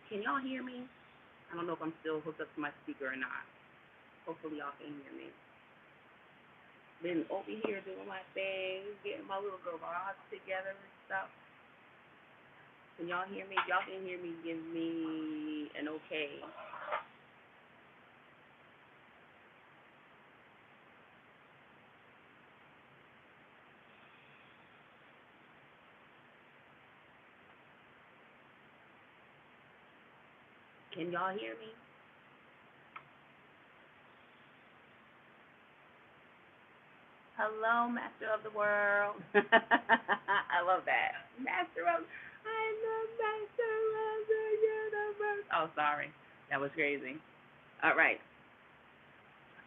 Can y'all hear me? I don't know if I'm still hooked up to my speaker or not. Hopefully y'all can hear me. Been over here doing my thing, getting my little garage together and stuff. Can y'all hear me? If y'all can hear me, give me an okay. Can y'all hear me? Hello, Master of the World. I love that. I love Master of the Universe. Oh, sorry. That was crazy. All right.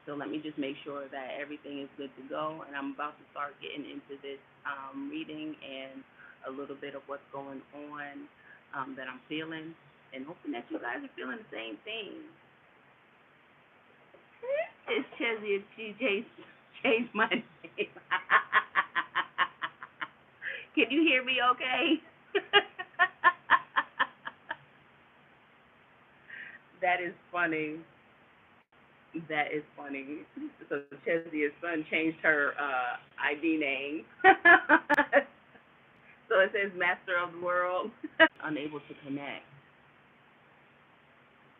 So let me just make sure that everything is good to go. And I'm about to start getting into this reading and a little bit of what's going on that I'm feeling. And hoping that you guys are feeling the same thing. It's Chezzy and she changed my name. Can you hear me okay? That is funny. That is funny. So Chezia's son changed her ID name. So it says Master of the World. Unable to connect.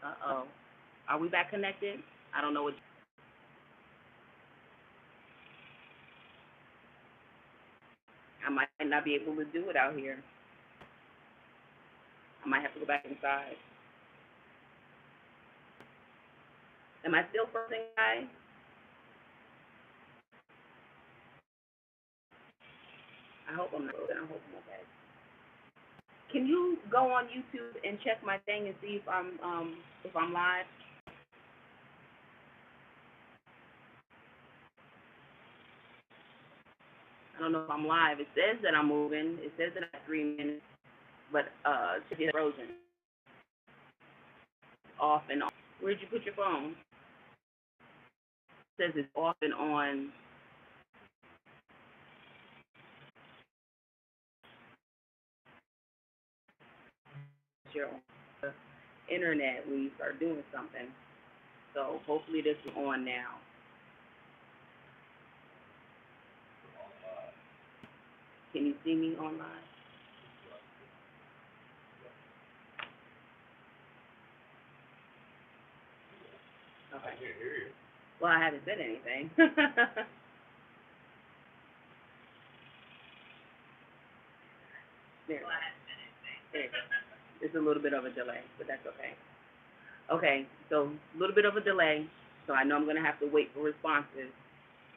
Uh-oh. Are we back connected? I don't know what. I might not be able to do it out here. I might have to go back inside. Am I still frozen, guys? I hope I'm not frozen. I hope I'm okay. Can you go on YouTube and check my thing and see if I'm live? I don't know if I'm live. It says that I'm moving. It says that I have 3 minutes, but it's frozen. Off and on. Where'd you put your phone? It says it's off and on. Your internet when you start doing something. So hopefully this is on now. Can you see me online? Okay. I can't hear you. Well, I haven't said anything. There. There. It's a little bit of a delay, but that's okay. Okay, so a little bit of a delay, so I know I'm going to have to wait for responses,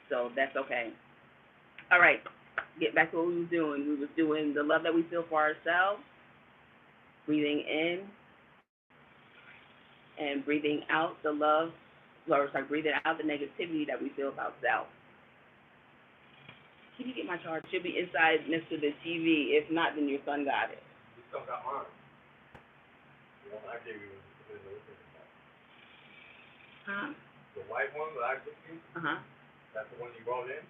so that's okay. All right, get back to what we was doing. We was doing the love that we feel for ourselves, breathing in and breathing out the love, or sorry, breathing out the negativity that we feel about self. Can you get my charge? Should be inside next to the TV. If not, then your son got it. You still got mine. Yeah, I gave you huh? The white one that I took you? Uh-huh. That's the one you brought in?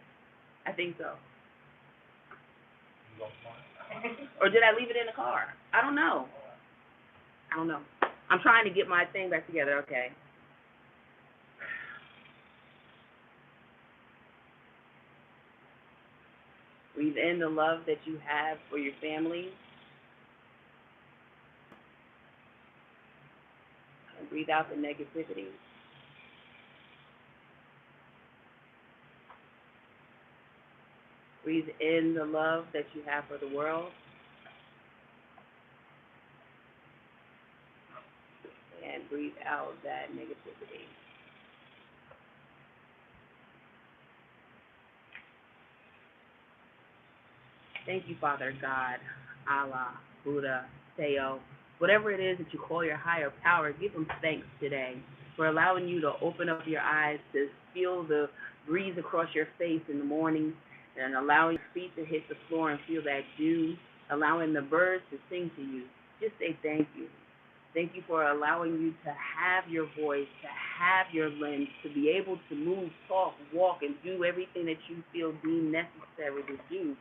I think so. You lost mine? Or did I leave it in the car? I don't know. I don't know. I'm trying to get my thing back together. Okay. Breathe in the love that you have for your family. And breathe out the negativity. Breathe in the love that you have for the world. And breathe out that negativity. Thank you, Father God, Allah, Buddha, Theo, whatever it is that you call your higher power, give them thanks today for allowing you to open up your eyes to feel the breeze across your face in the morning and allowing your feet to hit the floor and feel that dew, allowing the birds to sing to you. Just say thank you. Thank you for allowing you to have your voice, to have your limbs, to be able to move, talk, walk, and do everything that you feel deemed necessary to do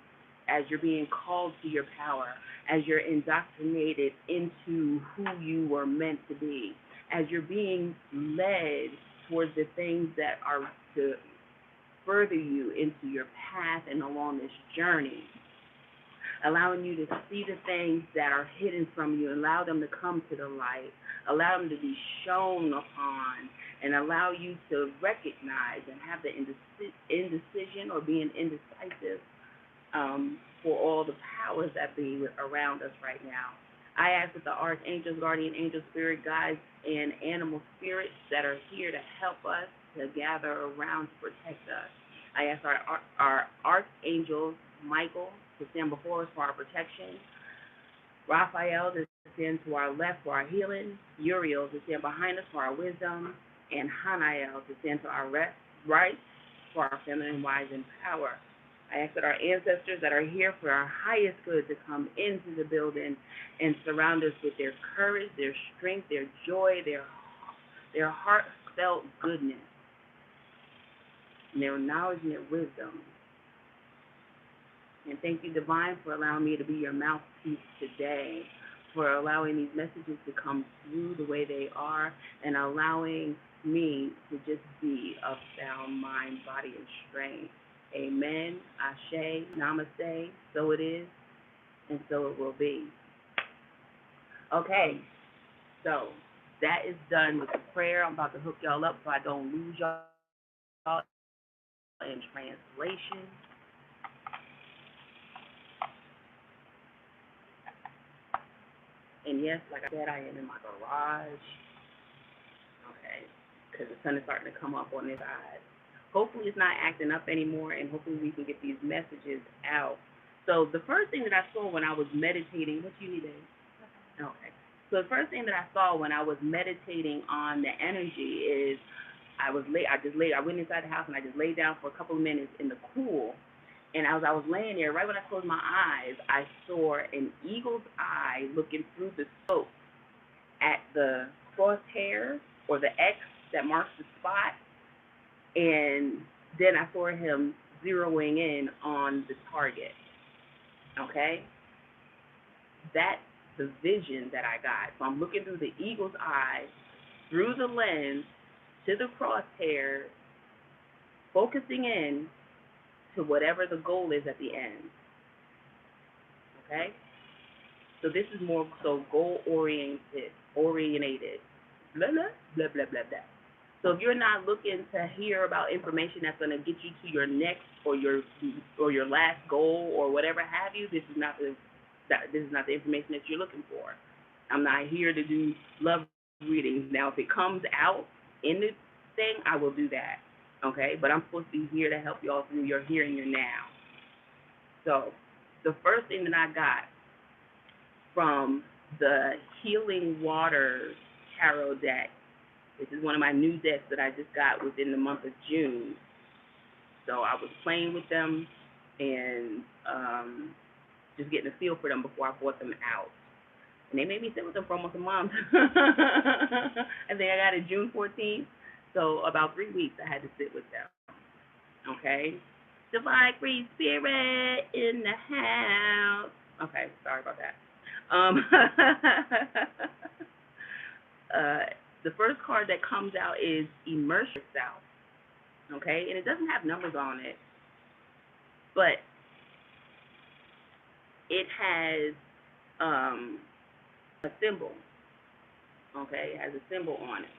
as you're being called to your power, as you're indoctrinated into who you were meant to be, as you're being led towards the things that are to further you into your path and along this journey, allowing you to see the things that are hidden from you, allow them to come to the light, allow them to be shown upon, and allow you to recognize and have the indecision or being indecisive for all the powers that be around us right now. I ask that the archangels, guardian angels, spirit guides, and animal spirits that are here to help us to gather around to protect us. I ask our archangels, Michael, to stand before us for our protection, Raphael to stand to our left for our healing, Uriel to stand behind us for our wisdom, and Hanael to stand to our right for our feminine wise and power. I ask that our ancestors that are here for our highest good to come into the building and surround us with their courage, their strength, their joy, their heartfelt goodness, and their knowledge and their wisdom. And thank you, Divine, for allowing me to be your mouthpiece today, for allowing these messages to come through the way they are, and allowing me to just be of sound mind, body, and strength. Amen, Ashe, Namaste, so it is, and so it will be. Okay, so that is done with the prayer. I'm about to hook y'all up so I don't lose y'all in translation. And yes, like I said, I am in my garage. Okay, because the sun is starting to come up on this side. Hopefully it's not acting up anymore, and hopefully we can get these messages out. So the first thing that I saw when I was meditating, what you need to, okay. So the first thing that I saw when I was meditating on the energy is I went inside the house and I just laid down for a couple of minutes in the cool. And as I was laying there, right when I closed my eyes, I saw an eagle's eye looking through the scope at the crosshair or the X that marks the spot. And then I saw him zeroing in on the target. Okay? That's the vision that I got. So I'm looking through the eagle's eye, through the lens, to the crosshair, focusing in to whatever the goal is at the end. Okay? So this is more so goal-oriented. Blah, blah, blah, blah, blah, blah. So if you're not looking to hear about information that's going to get you to your next or your last goal or whatever have you, this is not the information that you're looking for. I'm not here to do love readings. Now, if it comes out in the thing, I will do that. Okay? But I'm supposed to be here to help you all through your here and your now. So the first thing that I got from the Healing Waters Tarot deck, this is one of my new decks that I just got within the month of June. So I was playing with them and just getting a feel for them before I brought them out. And they made me sit with them for almost a month. I think I got it June 14th. So about 3 weeks I had to sit with them. Okay? Divine Free Spirit in the house. Okay, sorry about that. The first card that comes out is Immerse Yourself. Okay? And it doesn't have numbers on it, but it has a symbol. Okay? It has a symbol on it.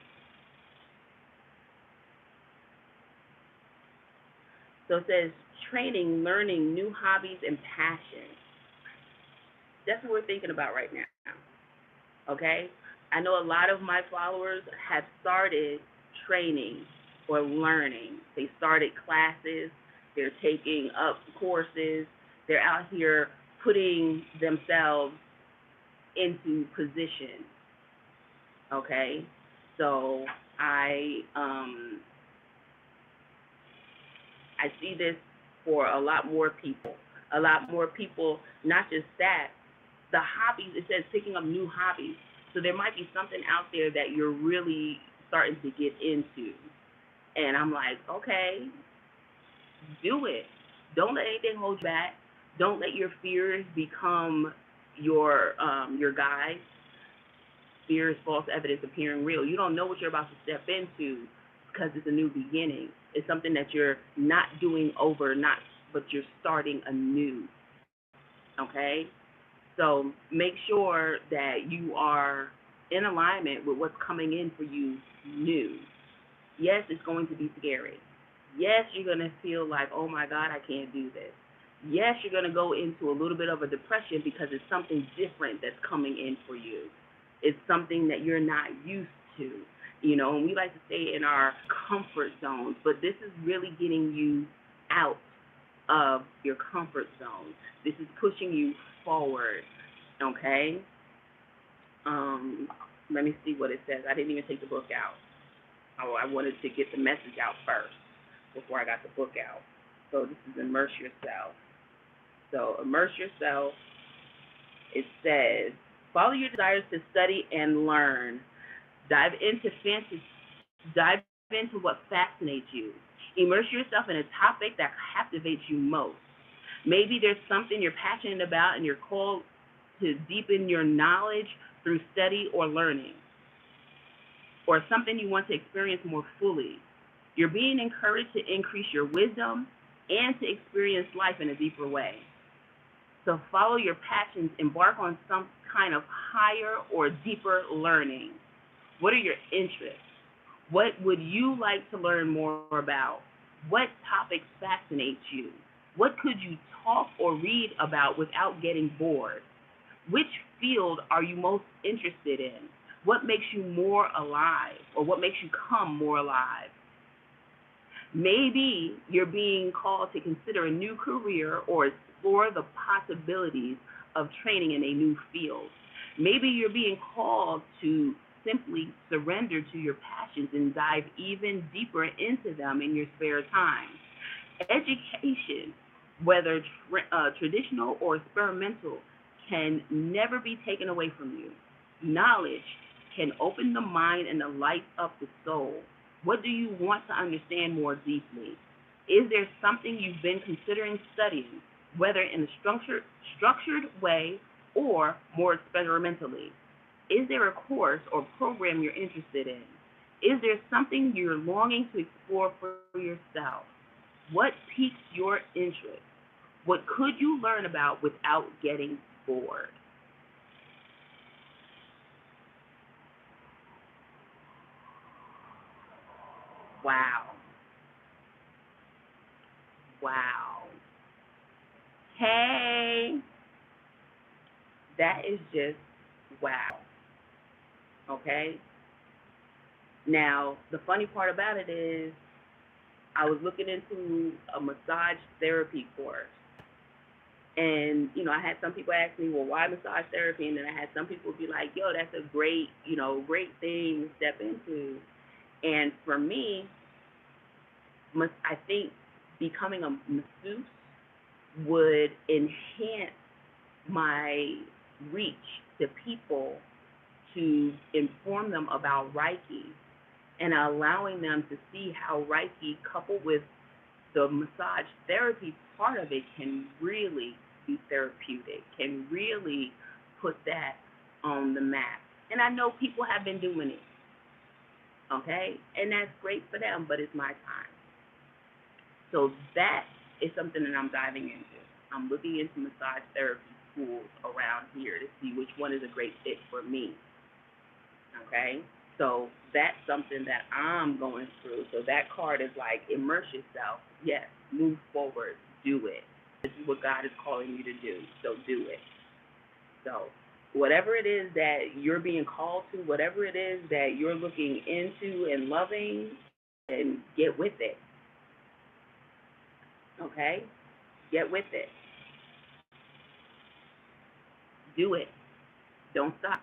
So it says training, learning new hobbies and passions. That's what we're thinking about right now. Okay? I know a lot of my followers have started training or learning. They started classes. They're taking up courses. They're out here putting themselves into position. Okay? So I see this for a lot more people. A lot more people, not just that, the hobbies, it says picking up new hobbies. So there might be something out there that you're really starting to get into. And I'm like, okay, do it. Don't let anything hold you back. Don't let your fears become your guide. Fear is false evidence appearing real. You don't know what you're about to step into because it's a new beginning. It's something that you're not doing over, not but you're starting anew. Okay? So make sure that you are in alignment with what's coming in for you new. Yes, it's going to be scary. Yes, you're going to feel like, oh my God, I can't do this. Yes, you're going to go into a little bit of a depression because it's something different that's coming in for you. It's something that you're not used to. And we like to stay in our comfort zones, but this is really getting you out of your comfort zone. This is pushing you forward, okay? Um, Let me see what it says. I didn't even take the book out. I wanted to get the message out first before I got the book out. So this is immerse yourself. So immerse yourself. It says, follow your desires to study and learn. Dive into fantasy. Dive into what fascinates you. Immerse yourself in a topic that captivates you most. Maybe there's something you're passionate about and you're called to deepen your knowledge through study or learning, or something you want to experience more fully. You're being encouraged to increase your wisdom and to experience life in a deeper way. So follow your passions, embark on some kind of higher or deeper learning. What are your interests? What would you like to learn more about? What topics fascinate you? What could you talk or read about without getting bored? Which field are you most interested in? What makes you more alive, or what makes you come more alive? Maybe you're being called to consider a new career or explore the possibilities of training in a new field. Maybe you're being called to simply surrender to your passions and dive even deeper into them in your spare time. Education, whether traditional or experimental, can never be taken away from you. Knowledge can open the mind and light up the soul. What do you want to understand more deeply? Is there something you've been considering studying, whether in a structured way or more experimentally? Is there a course or program you're interested in? Is there something you're longing to explore for yourself? What piques your interest? What could you learn about without getting bored? Wow. Wow. Hey, that is just wow. Okay? Now, the funny part about it is I was looking into a massage therapy course. And, I had some people ask me, well, why massage therapy? And then I had some people be like, yo, that's a great, great thing to step into. And for me, I think becoming a masseuse would enhance my reach to people, to inform them about Reiki and allowing them to see how Reiki, coupled with the massage therapy part of it, can really be therapeutic, can really put that on the map. And I know people have been doing it, okay? And that's great for them, but it's my time. So that is something that I'm diving into. I'm looking into massage therapy schools around here to see which one is a great fit for me, okay? So that's something that I'm going through. So that card is like, immerse yourself. Yes, move forward. Do it. This is what God is calling you to do. So do it. So whatever it is that you're being called to, whatever it is that you're looking into and loving, and get with it. Okay? Get with it. Do it. Don't stop.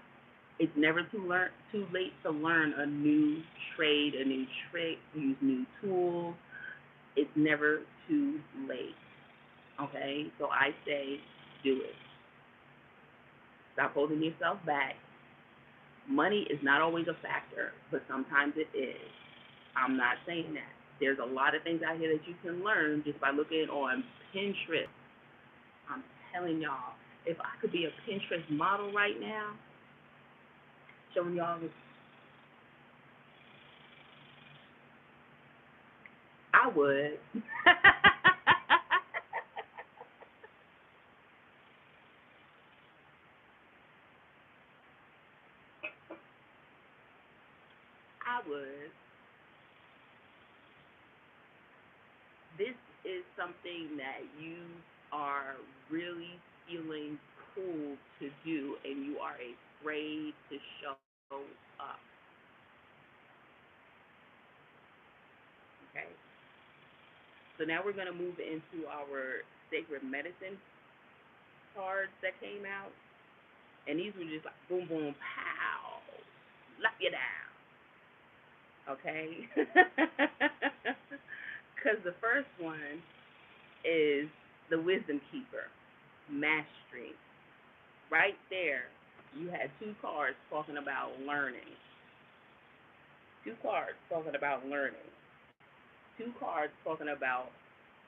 It's never too late to learn a new trade, a new trick, use new tools. It's never too late. Okay? So I say do it. Stop holding yourself back. Money is not always a factor, but sometimes it is. I'm not saying that. There's a lot of things out here that you can learn just by looking on Pinterest. I'm telling y'all, if I could be a Pinterest model right now, showing y'all this, I would. I would. This is something that you are really feeling pulled to do and you are afraid to show up. Okay? So now we're going to move into our sacred medicine cards that came out. And these were just like boom, boom, pow, lock you down. Okay? Because the first one is the wisdom keeper, mastery. Right there, you had two cards talking about learning. Two cards talking about learning. Two cards talking about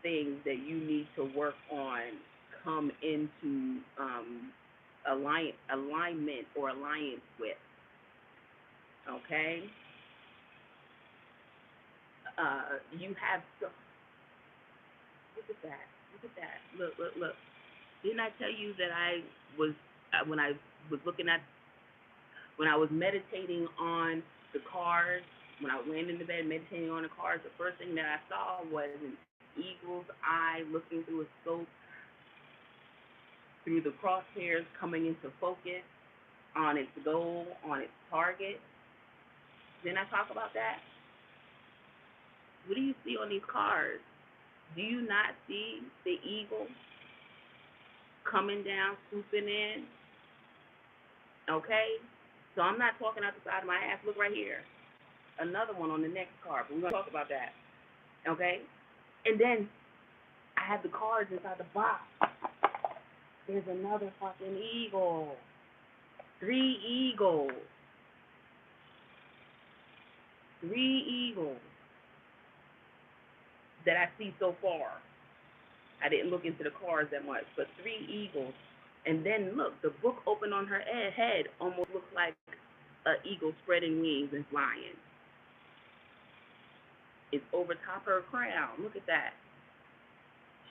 things that you need to work on, come into alignment or alliance with. Okay? You have so look at that. Look at that. Look, look, look. Didn't I tell you that I was when I was looking at when I was meditating on the cards, when I was laying in the bed meditating on the cards, the first thing that I saw was an eagle's eye looking through a scope, through the crosshairs coming into focus on its goal, on its target. Didn't I talk about that? What do you see on these cards? Do you not see the eagle coming down, swooping in? Okay? So I'm not talking out the side of my ass. Look right here. Another one on the next card, but we're going to talk about that. Okay? And then I have the cards inside the box. There's another fucking eagle. 3 eagles. 3 eagles that I see so far. I didn't look into the cards that much, but 3 eagles. And then look, the book opened on her head almost looks like an eagle spreading wings and flying. It's over top her crown. Look at that.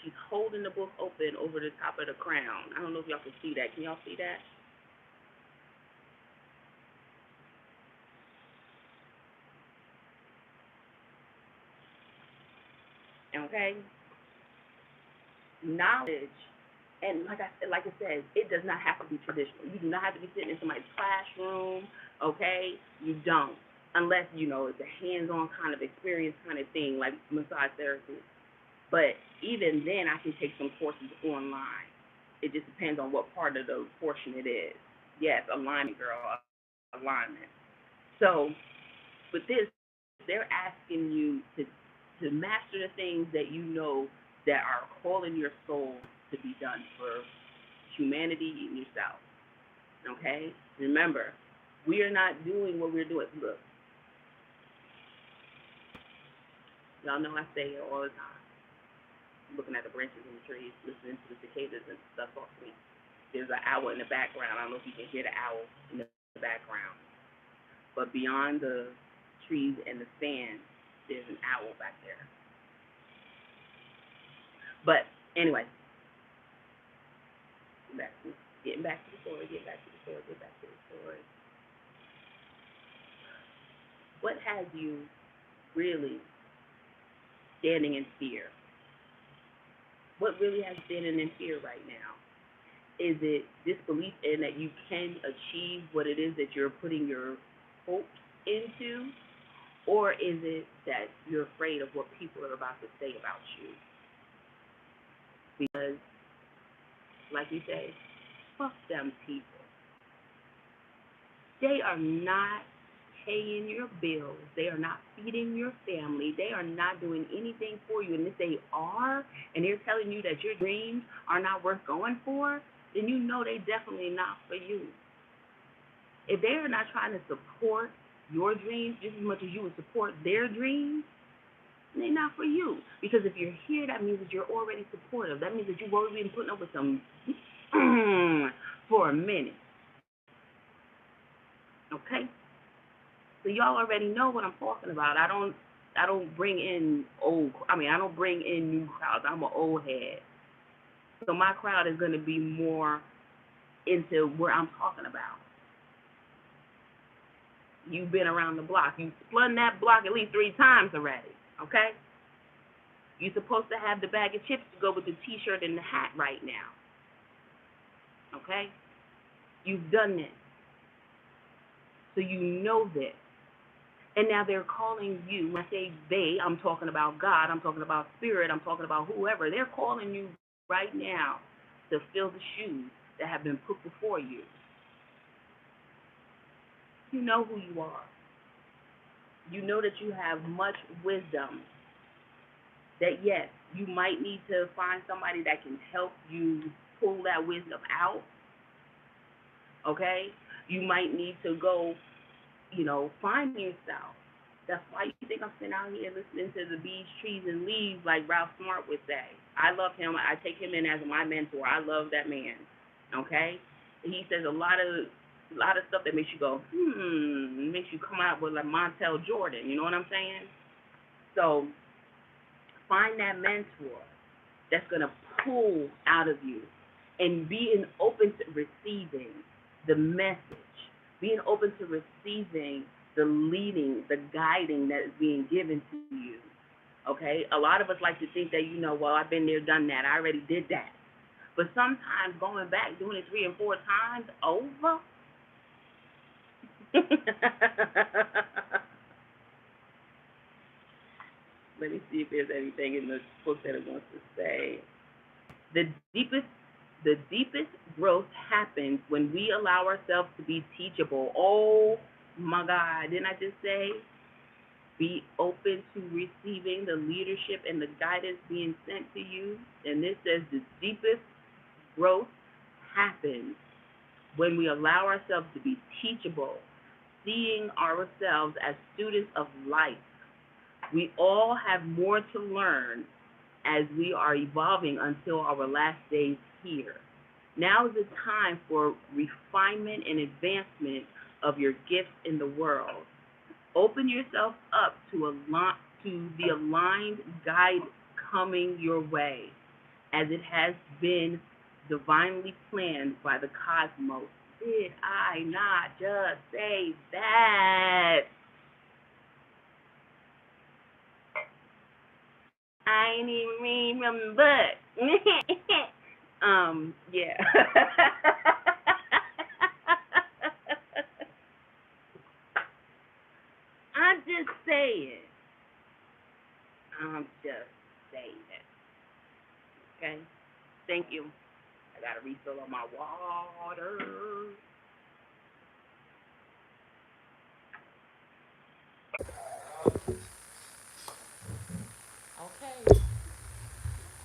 She's holding the book open over the top of the crown. I don't know if y'all can see that. Can y'all see that? Okay? Knowledge, and like I said, it does not have to be traditional. You do not have to be sitting in somebody's classroom, okay? You don't, unless it's a hands-on kind of experience kind of thing, like massage therapy. But even then, I can take some courses online. It just depends on what part of the portion it is. Yes, alignment, girl, alignment. So with this, they're asking you to master the things that you know that are calling your soul to be done for humanity and yourself. Okay? Remember, we are not doing what we're doing. Look, y'all know I say it all the time. Looking at the branches in the trees, listening to the cicadas and stuff off me. There's an owl in the background. I don't know if you can hear the owl in the background. But beyond the trees and the sand, there's an owl back there. But anyway, getting back to the story. What has you really standing in fear? What really has you standing in fear right now? Is it disbelief in that you can achieve what it is that you're putting your hopes into? Or is it that you're afraid of what people are about to say about you? Because, like you say, fuck them people. They are not paying your bills. They are not feeding your family. They are not doing anything for you. And if they are, and they're telling you that your dreams are not worth going for, then you know they definitely not for you. If they are not trying to support your dreams just as much as you would support their dreams, they're not for you. Because if you're here, that means that you're already supportive. That means that you've already been putting up with some for a minute. Okay? So y'all already know what I'm talking about. I don't bring in I don't bring in new crowds. I'm an old head. So my crowd is gonna be more into where I'm talking about. You've been around the block. You've spun that block at least 3 times already. Okay? You're supposed to have the bag of chips to go with the t-shirt and the hat right now. Okay? You've done this. So you know this. And now they're calling you. When I say they, I'm talking about God. I'm talking about spirit. I'm talking about whoever. They're calling you right now to fill the shoes that have been put before you. You know who you are. You know that you have much wisdom. That yes, you might need to find somebody that can help you pull that wisdom out. Okay? You might need to go, find yourself. That's why you think I'm sitting out here listening to the bees, trees, and leaves, like Ralph Smart would say. I love him. I take him in as my mentor. I love that man. Okay? He says a lot of stuff that makes you go, makes you come out with like Montel Jordan. You know what I'm saying? So find that mentor that's gonna pull out of you, and being open to receiving the message, being open to receiving the leading, the guiding that is being given to you. Okay? A lot of us like to think that, well, I've been there, done that. I already did that. But sometimes going back, doing it 3 and 4 times over. Let me see if there's anything in the book that it wants to say. The deepest growth happens when we allow ourselves to be teachable. Oh my God, didn't I just say? Be open to receiving the leadership and the guidance being sent to you. And this says the deepest growth happens when we allow ourselves to be teachable, seeing ourselves as students of life. We all have more to learn as we are evolving until our last days here. Now is the time for refinement and advancement of your gifts in the world. Open yourself up to the aligned guide coming your way, as it has been divinely planned by the cosmos. Did I not just say that? I ain't even read from the book. Yeah. I'm just saying. I'm just saying it. Okay? Thank you. I got a refill on my water. Okay.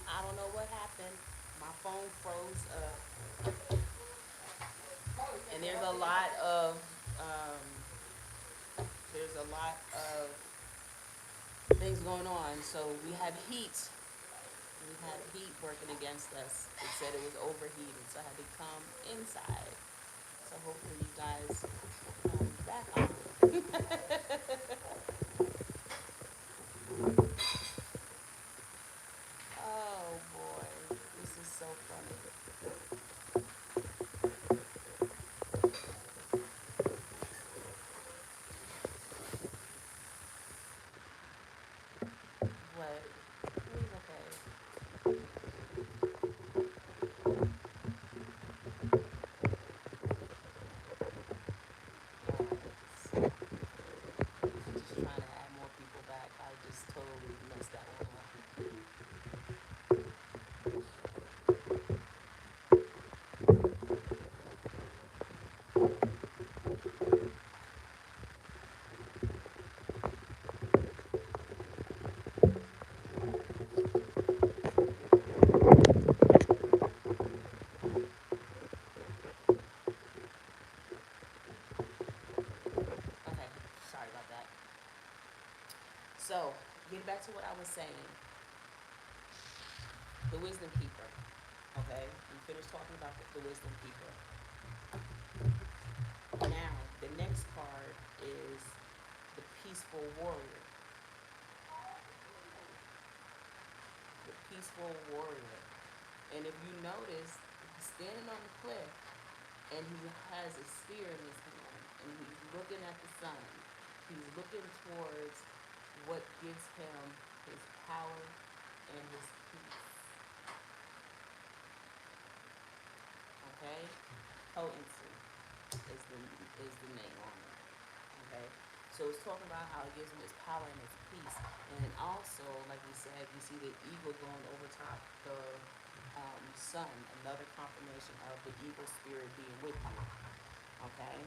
I don't know what happened. My phone froze up. And there's a lot of things going on. So we have heat. We had heat working against us. It said it was overheated, so I had to come inside. So hopefully you guys back on. Oh boy, this is so funny. But it was okay. Alright. Just trying to add more people back. I just totally messed that one up. Okay, sorry about that. So, getting back to what I was saying, the wisdom keeper. Okay, we finished talking about the wisdom people. Now, the next card is the peaceful warrior. The peaceful warrior. And if you notice, he's standing on the cliff and he has a spear in his hand and he's looking at the sun. He's looking towards what gives him his power and his peace. Okay? Potency is the name on it. Okay? So it's talking about how it gives him his power and his peace. And also, like we said, you see the eagle going over top the sun, another confirmation of the eagle spirit being with you. Okay?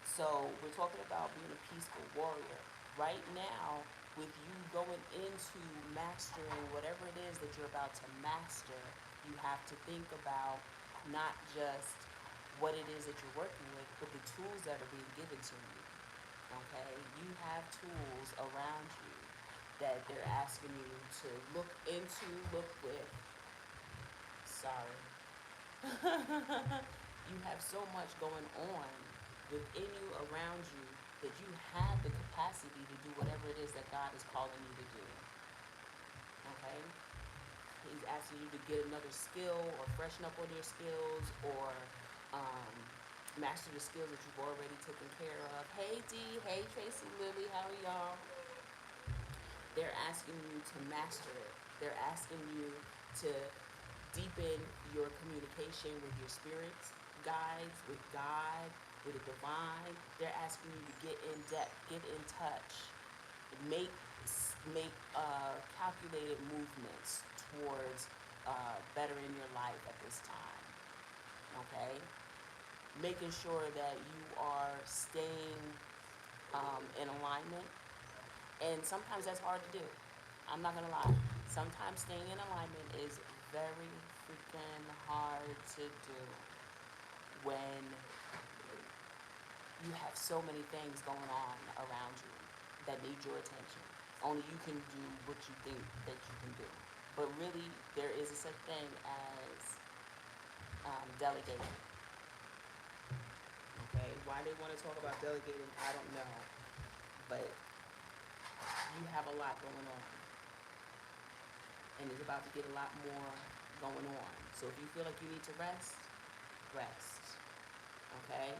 So we're talking about being a peaceful warrior. Right now, with you going into mastering whatever it is that you're about to master, you have to think about not just what it is that you're working with, but the tools that are being given to you. Okay? You have tools around you that they're asking you to look into, look with. Sorry. You have so much going on within you, around you, that you have the capacity to do whatever it is that God is calling you to do. Okay? He's asking you to get another skill or freshen up on your skills or um, master the skills that you've already taken care of. Hey D, hey Tracy, Lily, how are y'all? They're asking you to master it. They're asking you to deepen your communication with your spirits, guides, with God, with the divine. They're asking you to get in depth, get in touch, make calculated movements towards bettering your life at this time. Okay, making sure that you are staying in alignment, and sometimes that's hard to do. I'm not gonna lie. Sometimes staying in alignment is very freaking hard to do when you have so many things going on around you that need your attention. Only you can do what you think that you can do. But really, there is a such thing as delegating. Okay, why they want to talk about delegating, I don't know. But you have a lot going on, and it's about to get a lot more going on. So if you feel like you need to rest, rest. Okay?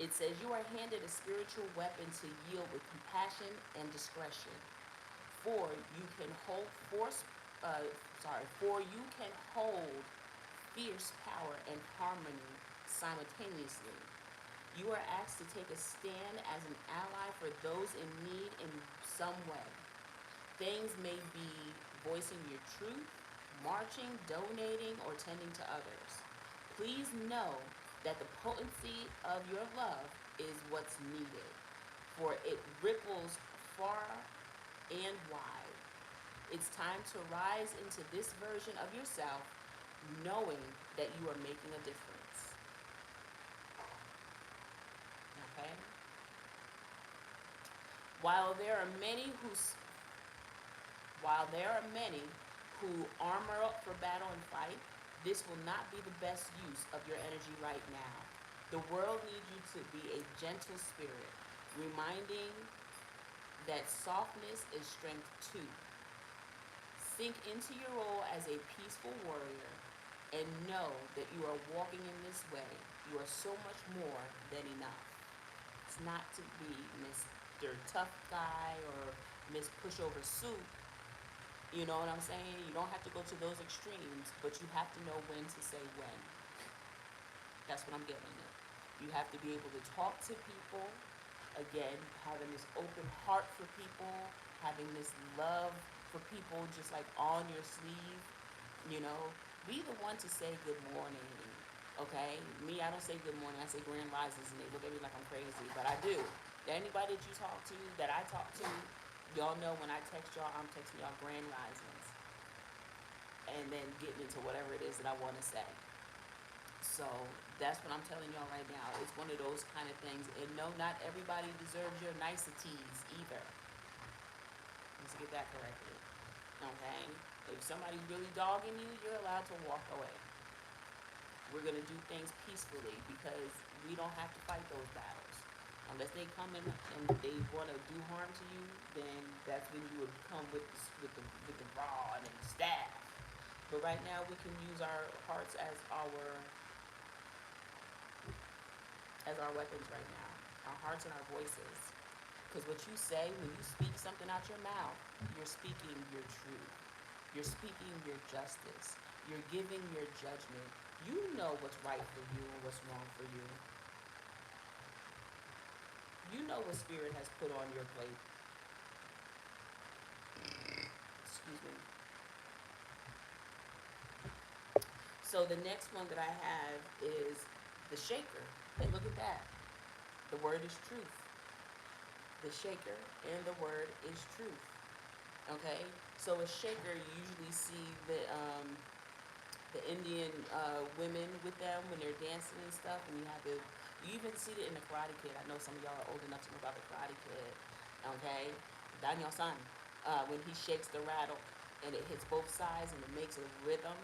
It says you are handed a spiritual weapon to yield with compassion and discretion. For you can hold force. For you can hold fierce power and harmony simultaneously. You are asked to take a stand as an ally for those in need in some way. Things may be voicing your truth, marching, donating, or tending to others. Please know that the potency of your love is what's needed, for it ripples far and wide. It's time to rise into this version of yourself, knowing that you are making a difference. Okay? While there are many who While there are many who armor up for battle and fight, this will not be the best use of your energy right now. The world needs you to be a gentle spirit, reminding that softness is strength too. Sink into your role as a peaceful warrior and know that you are walking in this way. You are so much more than enough. It's not to be Mr. Tough Guy or Miss Pushover Suit. You know what I'm saying? You don't have to go to those extremes, but you have to know when to say when. That's what I'm getting at. You have to be able to talk to people. Again, having this open heart for people, having this love for people just like on your sleeve. You know, be the one to say good morning. Okay? Me, I don't say good morning. I say grand risings, and they look at me like I'm crazy, but I do. Anybody that you talk to, that I talk to, y'all know when I text y'all, I'm texting y'all grand risings. And then getting into whatever it is that I want to say. So that's what I'm telling y'all right now. It's one of those kind of things. And no, not everybody deserves your niceties either. Let's get that corrected. Okay? If somebody's really dogging you, you're allowed to walk away. We're going to do things peacefully because we don't have to fight those battles. Unless they come in and they want to do harm to you, then that's when you would come with the rod and the staff. But right now, we can use our hearts as our weapons right now. Our hearts and our voices. Because what you say, when you speak something out your mouth, you're speaking your truth. You're speaking your justice. You're giving your judgment. You know what's right for you and what's wrong for you. You know what spirit has put on your plate. Excuse me. So the next one that I have is the shaker. Hey, look at that. The word is truth. The shaker and the word is truth. Okay? So a shaker, you usually see the Indian women with them when they're dancing and stuff, and you even see it in the Karate Kid. I know some of y'all are old enough to know about the Karate Kid. Okay? Daniel San, when he shakes the rattle and it hits both sides and it makes a rhythm,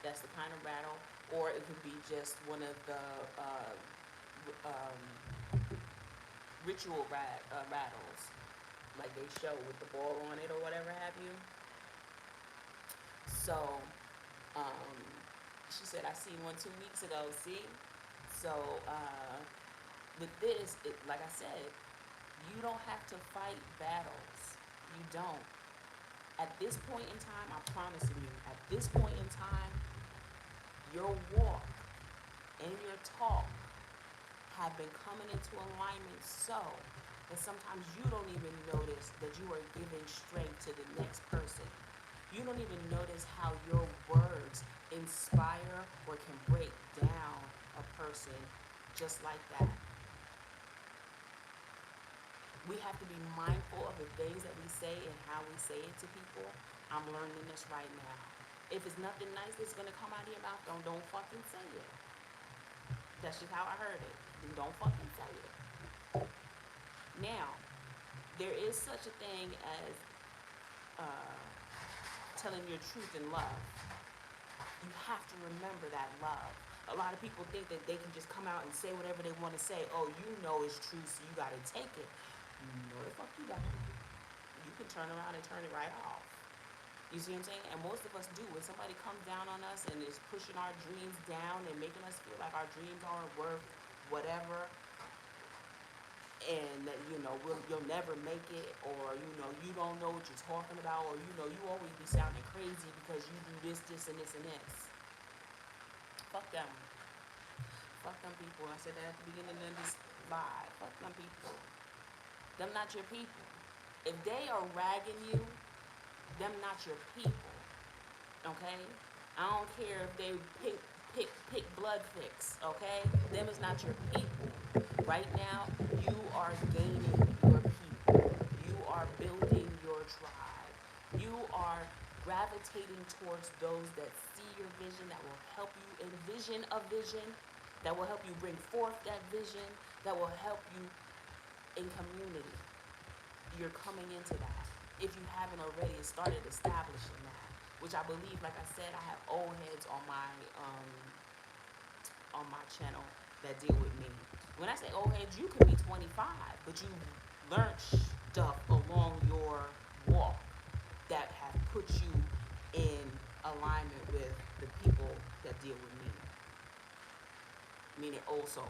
that's the kind of rattle. Or it could be just one of the um, rattles, like they show with the ball on it or whatever have you. So, um, she said, I seen one 2 weeks ago, see? So, with this, like I said, you don't have to fight battles. You don't. At this point in time, I'm promising you, at this point in time, your walk and your talk have been coming into alignment so that sometimes you don't even notice that you are giving strength to the next person. You don't even notice how your words inspire or can break down a person just like that. We have to be mindful of the things that we say and how we say it to people. I'm learning this right now. If it's nothing nice that's gonna come out of your mouth, don't fucking say it. That's just how I heard it. Don't fucking say it. Now, there is such a thing as telling your truth in love. You have to remember that love. A lot of people think that they can just come out and say whatever they want to say. Oh, you know it's true, so you gotta take it. No, the fuck you don't. You can turn around and turn it right off. You see what I'm saying? And most of us do. When somebody comes down on us and is pushing our dreams down and making us feel like our dreams aren't worth whatever, and that you'll never make it, or you don't know what you're talking about, or you always be sounding crazy because you do this and this and this. Fuck them. Fuck them people. I said that at the beginning of this live. Fuck them people. Them not your people. If they are ragging you, them not your people. Okay? I don't care if they pick blood fix. Okay? Them is not your people. Right now, you are gaining your people. You are building your tribe. You are gravitating towards those that see your vision, that will help you envision a vision, that will help you bring forth that vision, that will help you in community. You're coming into that. If you haven't already started establishing that, which I believe, like I said, I have old heads on my channel that deal with me. When I say old heads, you could be 25, but you learned stuff along your walk that have put you in alignment with the people that deal with me, meaning old souls.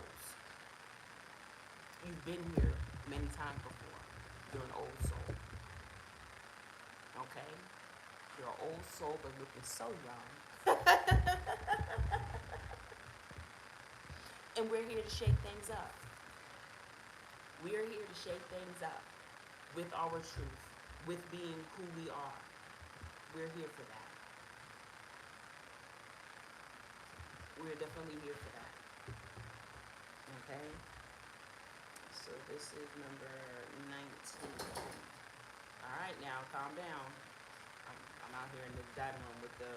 You've been here many times before. You're an old soul. Okay? You're an old soul, but looking so young. And we're here to shake things up. We're here to shake things up with our truth, with being who we are. We're here for that. We're definitely here for that. Okay? So this is number 19. Alright, now calm down. I'm out here in the dining room with the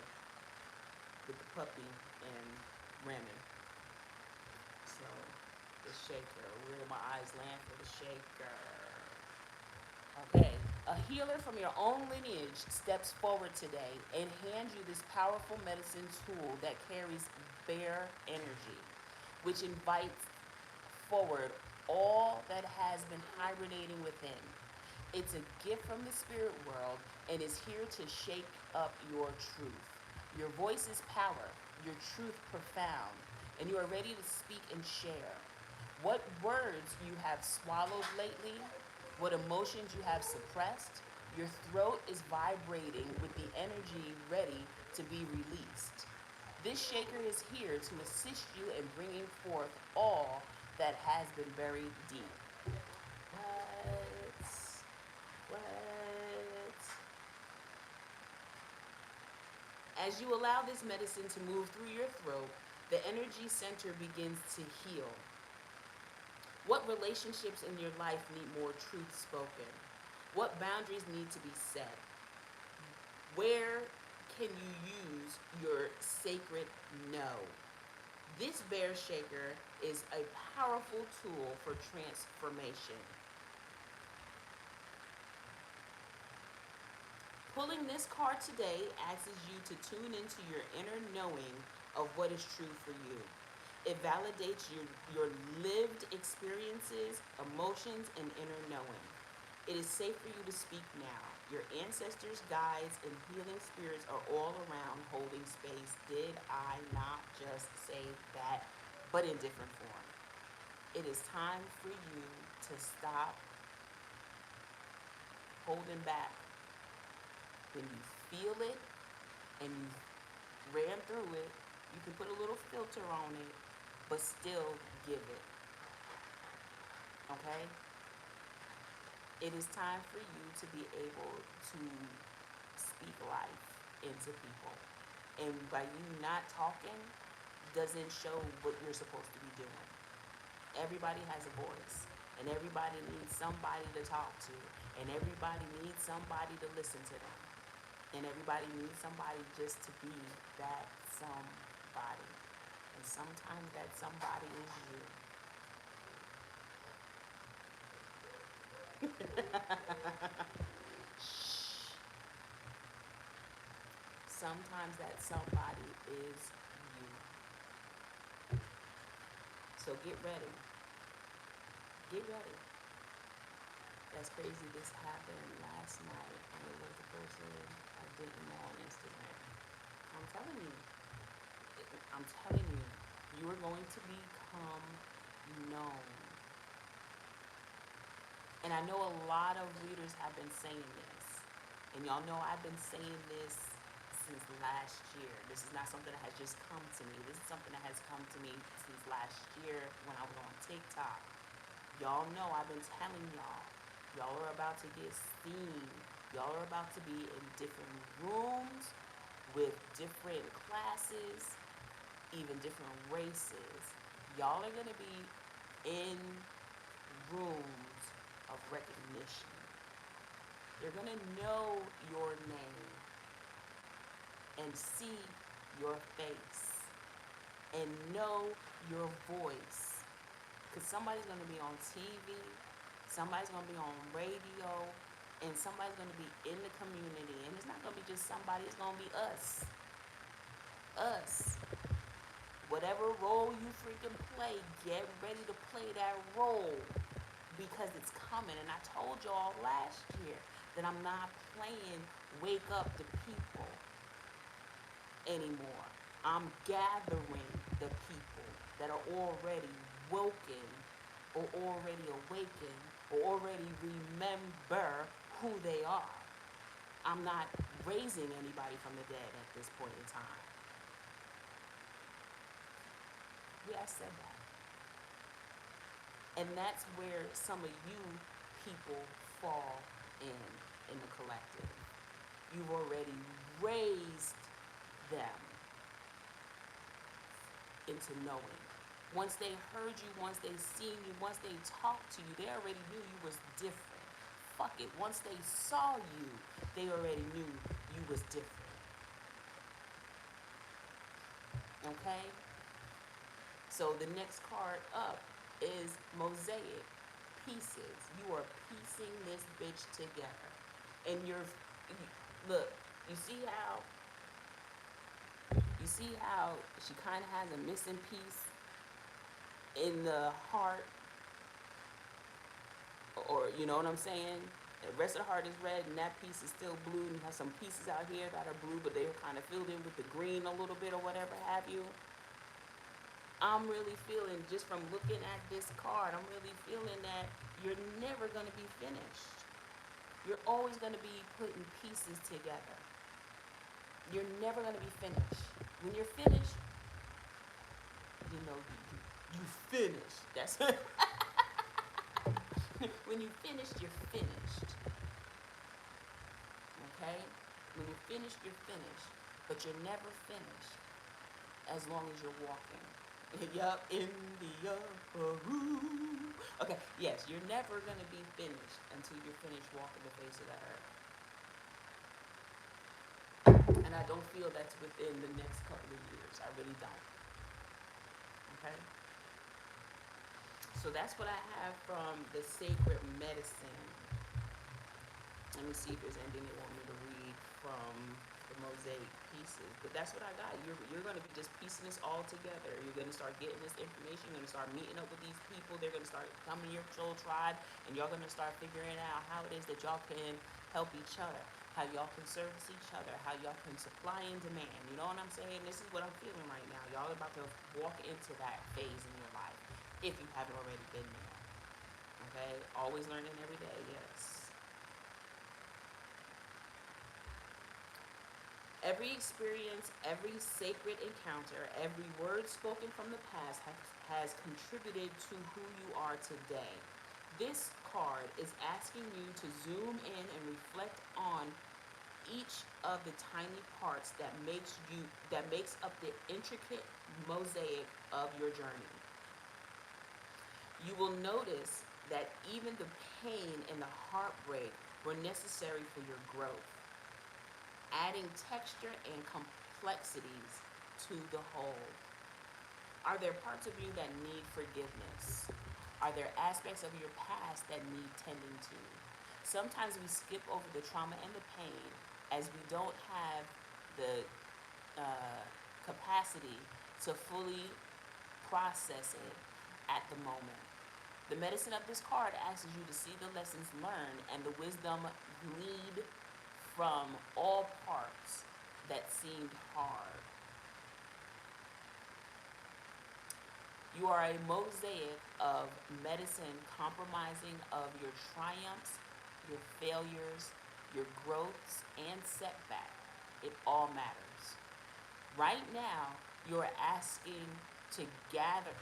puppy and ramming. So the shaker. Where do my eyes land for the shaker? Okay. A healer from your own lineage steps forward today and hands you this powerful medicine tool that carries bare energy, which invites forward all that has been hibernating within. It's a gift from the spirit world and is here to shake up your truth. Your voice is power, your truth profound, and you are ready to speak and share. What words you have swallowed lately, what emotions you have suppressed, your throat is vibrating with the energy ready to be released. This shaker is here to assist you in bringing forth all that has been buried deep. What? What? As you allow this medicine to move through your throat, the energy center begins to heal. What relationships in your life need more truth spoken? What boundaries need to be set? Where can you use your sacred no? This bear shaker is a powerful tool for transformation. Pulling this card today asks you to tune into your inner knowing of what is true for you. It validates your lived experiences, emotions, and inner knowing. It is safe for you to speak now. Your ancestors, guides, and healing spirits are all around holding space. Did I not just say that, but in different form? It is time for you to stop holding back. When you feel it and you ran through it, you can put a little filter on it, but still give it. Okay? It is time for you to be able to speak life into people. And by you not talking doesn't show what you're supposed to be doing. Everybody has a voice, and everybody needs somebody to talk to, and everybody needs somebody to listen to them, and everybody needs somebody just to be that somebody. And sometimes that somebody is you. Shh. Sometimes that somebody is you. So get ready. Get ready. That's crazy. This happened last night, and it was the person I didn't know on Instagram. I'm telling you. I'm telling you. You are going to become known. And I know a lot of readers have been saying this. And y'all know I've been saying this since last year. This is not something that has just come to me. This is something that has come to me since last year when I was on TikTok. Y'all know I've been telling y'all. Y'all are about to get seen. Y'all are about to be in different rooms with different classes, even different races. Y'all are going to be in rooms of recognition. They're going to know your name and see your face and know your voice. Because somebody's going to be on TV, somebody's going to be on radio, and somebody's going to be in the community. And it's not going to be just somebody, it's going to be us. Us. Whatever role you freaking play, get ready to play that role because it's coming. And I told y'all last year that I'm not playing wake up the people anymore. I'm gathering the people that are already woken or already awakened or already remember who they are. I'm not raising anybody from the dead at this point in time. Yeah, I said that. And that's where some of you people fall in the collective. You've already raised them into knowing. Once they heard you, once they seen you, once they talked to you, they already knew you was different. Fuck it. Once they saw you, they already knew you was different. Okay? So the next card up is mosaic pieces. You are piecing this bitch together. And look, you see how she kind of has a missing piece in the heart, or you know what I'm saying? The rest of the heart is red, and that piece is still blue, and you have some pieces out here that are blue, but they're kind of filled in with the green a little bit or whatever have you. I'm really feeling, just from looking at this card, I'm really feeling that you're never going to be finished. You're always going to be putting pieces together. You're never going to be finished. When you're finished, you finished. That's when you finished, you're finished. Okay? When you're finished, you're finished. But you're never finished as long as you're walking. Yup, in the upper room. Okay, yes, you're never going to be finished until you're finished walking the face of the earth. And I don't feel that's within the next couple of years. I really don't. Okay? So that's what I have from the sacred medicine. Let me see if there's anything they want me to read from the mosaic pieces. But that's what I got. You're going to be just piecing this all together. You're going to start getting this information. You're going to start meeting up with these people. They're going to start coming to your soul tribe. And y'all going to start figuring out how it is that y'all can help each other. How y'all can service each other. How y'all can supply and demand. You know what I'm saying? This is what I'm feeling right now. Y'all are about to walk into that phase in your life. If you haven't already been there. Okay? Always learning every day. Yes. Every experience, every sacred encounter, every word spoken from the past has contributed to who you are today. This card is asking you to zoom in and reflect on each of the tiny parts that makes up the intricate mosaic of your journey. You will notice that even the pain and the heartbreak were necessary for your growth, adding texture and complexities to the whole. Are there parts of you that need forgiveness? Are there aspects of your past that need tending to? Sometimes we skip over the trauma and the pain as we don't have the capacity to fully process it at the moment. The medicine of this card asks you to see the lessons learned and the wisdom gleaned from all parts that seemed hard. You are a mosaic of medicine compromising of your triumphs, your failures, your growths, and setback. It all matters. Right now, you're asking to gather.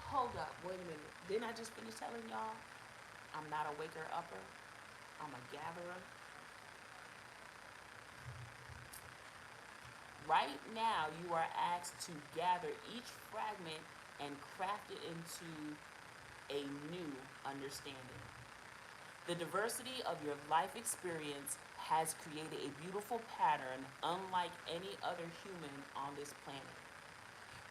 Hold up, wait a minute. Didn't I just finish telling y'all I'm not a waker upper? I'm a gatherer. Right now, you are asked to gather each fragment and craft it into a new understanding. The diversity of your life experience has created a beautiful pattern unlike any other human on this planet.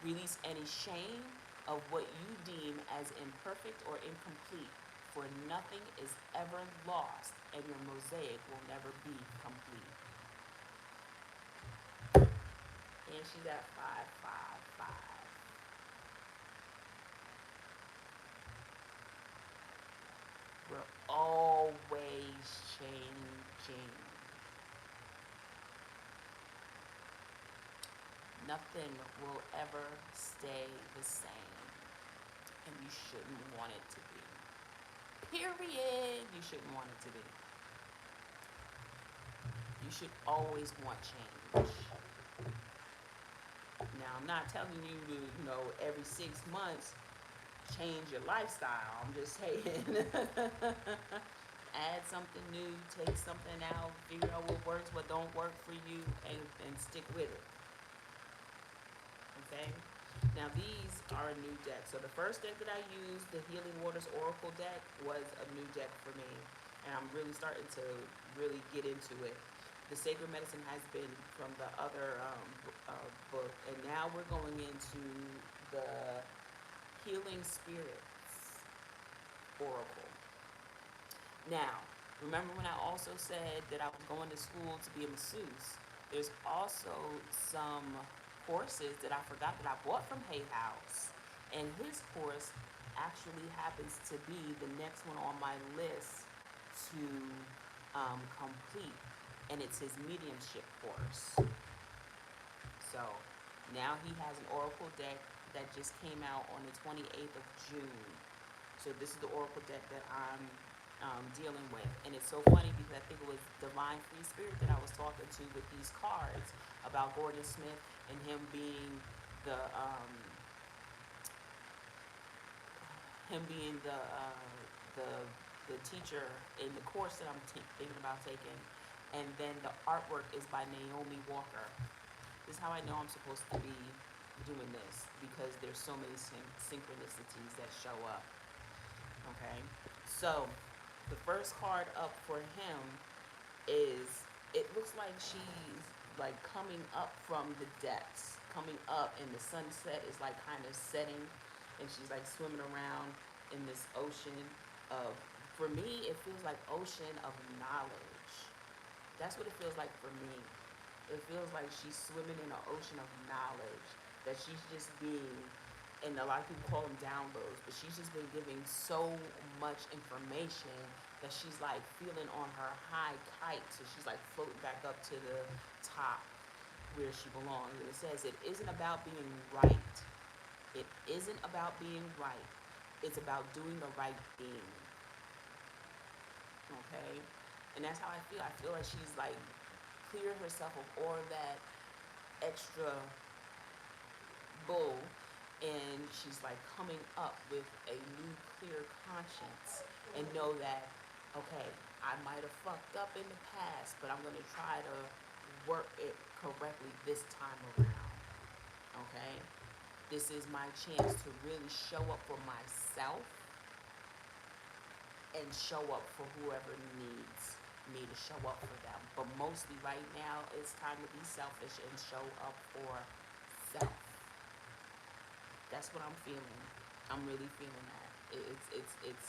Release any shame of what you deem as imperfect or incomplete, for nothing is ever lost and your mosaic will never be complete. And she's at 555. We're always changing. Nothing will ever stay the same. And you shouldn't want it to be. Period. You shouldn't want it to be. You should always want change. Now, I'm not telling you to, every 6 months change your lifestyle. I'm just saying, add something new, take something out, figure out what works, what don't work for you, and stick with it. Okay? Now, these are a new deck. So the first deck that I used, the Healing Waters Oracle deck, was a new deck for me. And I'm really starting to really get into it. The Sacred Medicine has been from the other book. And now we're going into the Healing Spirits Oracle. Now, Remember when I also said that I was going to school to be a masseuse? There's also some courses that I forgot that I bought from Hay House. And his course actually happens to be the next one on my list to complete. And it's his mediumship course. So now he has an oracle deck that just came out on the 28th of June. So this is the oracle deck that I'm dealing with, and it's so funny because I think it was Divine Free Spirit that I was talking to with these cards about Gordon Smith and him being the the teacher in the course that I'm thinking about taking, and then the artwork is by Naomi Walker. This is how I know I'm supposed to be doing this because there's so many synchronicities that show up. Okay, so the first card up for him is, it looks like she's like coming up from the depths, coming up, and the sunset is like kind of setting, and she's like swimming around in this ocean of, for me, it feels like ocean of knowledge. That's what it feels like for me. It feels like she's swimming in an ocean of knowledge, that she's just being, and a lot of people call them downloads, but she's just been giving so much information that she's like feeling on her high kite, so she's like floating back up to the top where she belongs. And it says it isn't about being right. It isn't about being right. It's about doing the right thing. Okay? And that's how I feel. I feel like she's like cleared herself of all that extra bull, and she's like coming up with a new clear conscience and know that, okay, I might have fucked up in the past, but I'm going to try to work it correctly this time around. Okay, this is my chance to really show up for myself and show up for whoever needs me to show up for them. But mostly right now, it's time to be selfish and show up for self. That's what I'm feeling. I'm really feeling that. It's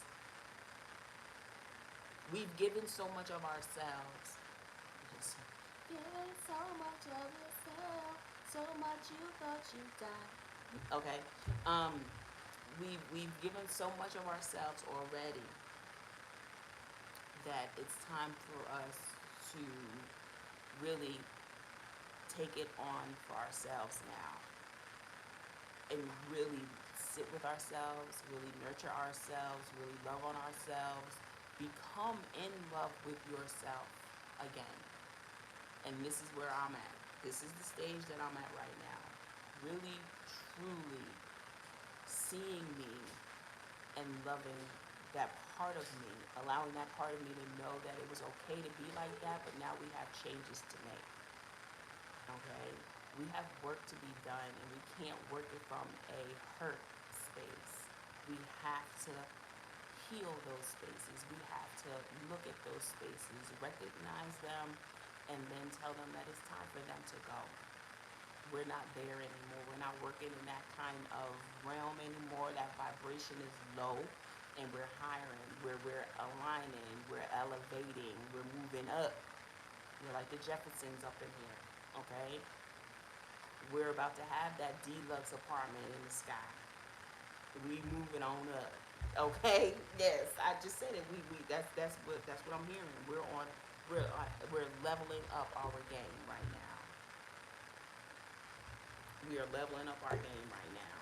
we've given so much of ourselves. Just given so much of yourself, so much you thought you died. Okay. Um, we've given so much of ourselves already that it's time for us to really take it on for ourselves now, and really sit with ourselves, really nurture ourselves, really love on ourselves, become in love with yourself again. And this is where I'm at. This is the stage that I'm at right now. Really, truly seeing me and loving that part of me, allowing that part of me to know that it was okay to be like that, but now we have changes to make. Okay? We have work to be done, and we can't work it from a hurt space. We have to heal those spaces. We have to look at those spaces, recognize them, and then tell them that it's time for them to go. We're not there anymore. We're not working in that kind of realm anymore. That vibration is low, and we're higher, where we're aligning, we're elevating, we're moving up. We're like the Jeffersons up in here, okay? We're about to have that deluxe apartment in the sky. We moving on up, okay? Yes, I just said it. That's what I'm hearing. We're leveling up our game right now. We are leveling up our game right now.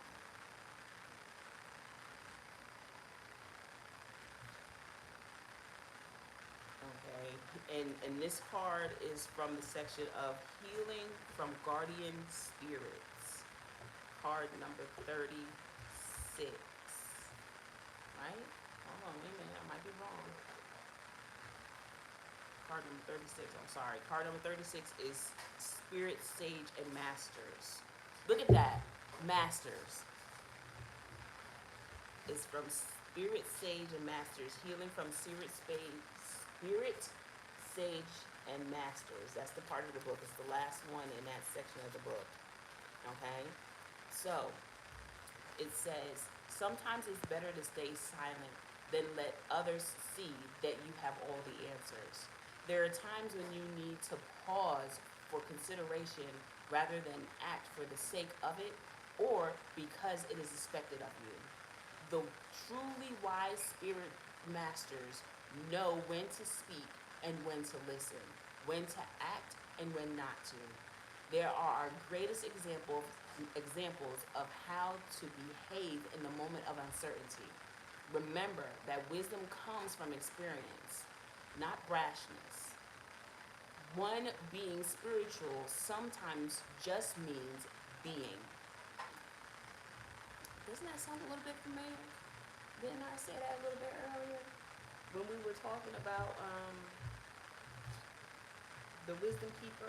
Okay, and this card is from the section of healing from guardian spirits. Card number 36. Right? Hold on, wait a minute, I might be wrong. Card number 36, I'm sorry. Card number 36 is Spirit, Sage, and Masters. Look at that. Masters is from Spirit, Sage, and Masters. Healing from Spirit, Sage, and Masters. That's the part of the book. It's the last one in that section of the book. Okay? So, it says, sometimes it's better to stay silent then let others see that you have all the answers. There are times when you need to pause for consideration rather than act for the sake of it or because it is expected of you. The truly wise spirit masters know when to speak and when to listen, when to act and when not to. There are our greatest examples of how to behave in the moment of uncertainty. Remember that wisdom comes from experience, not brashness. One being spiritual sometimes just means being. Doesn't that sound a little bit familiar? Didn't I say that a little bit earlier? When we were talking about the wisdom keeper.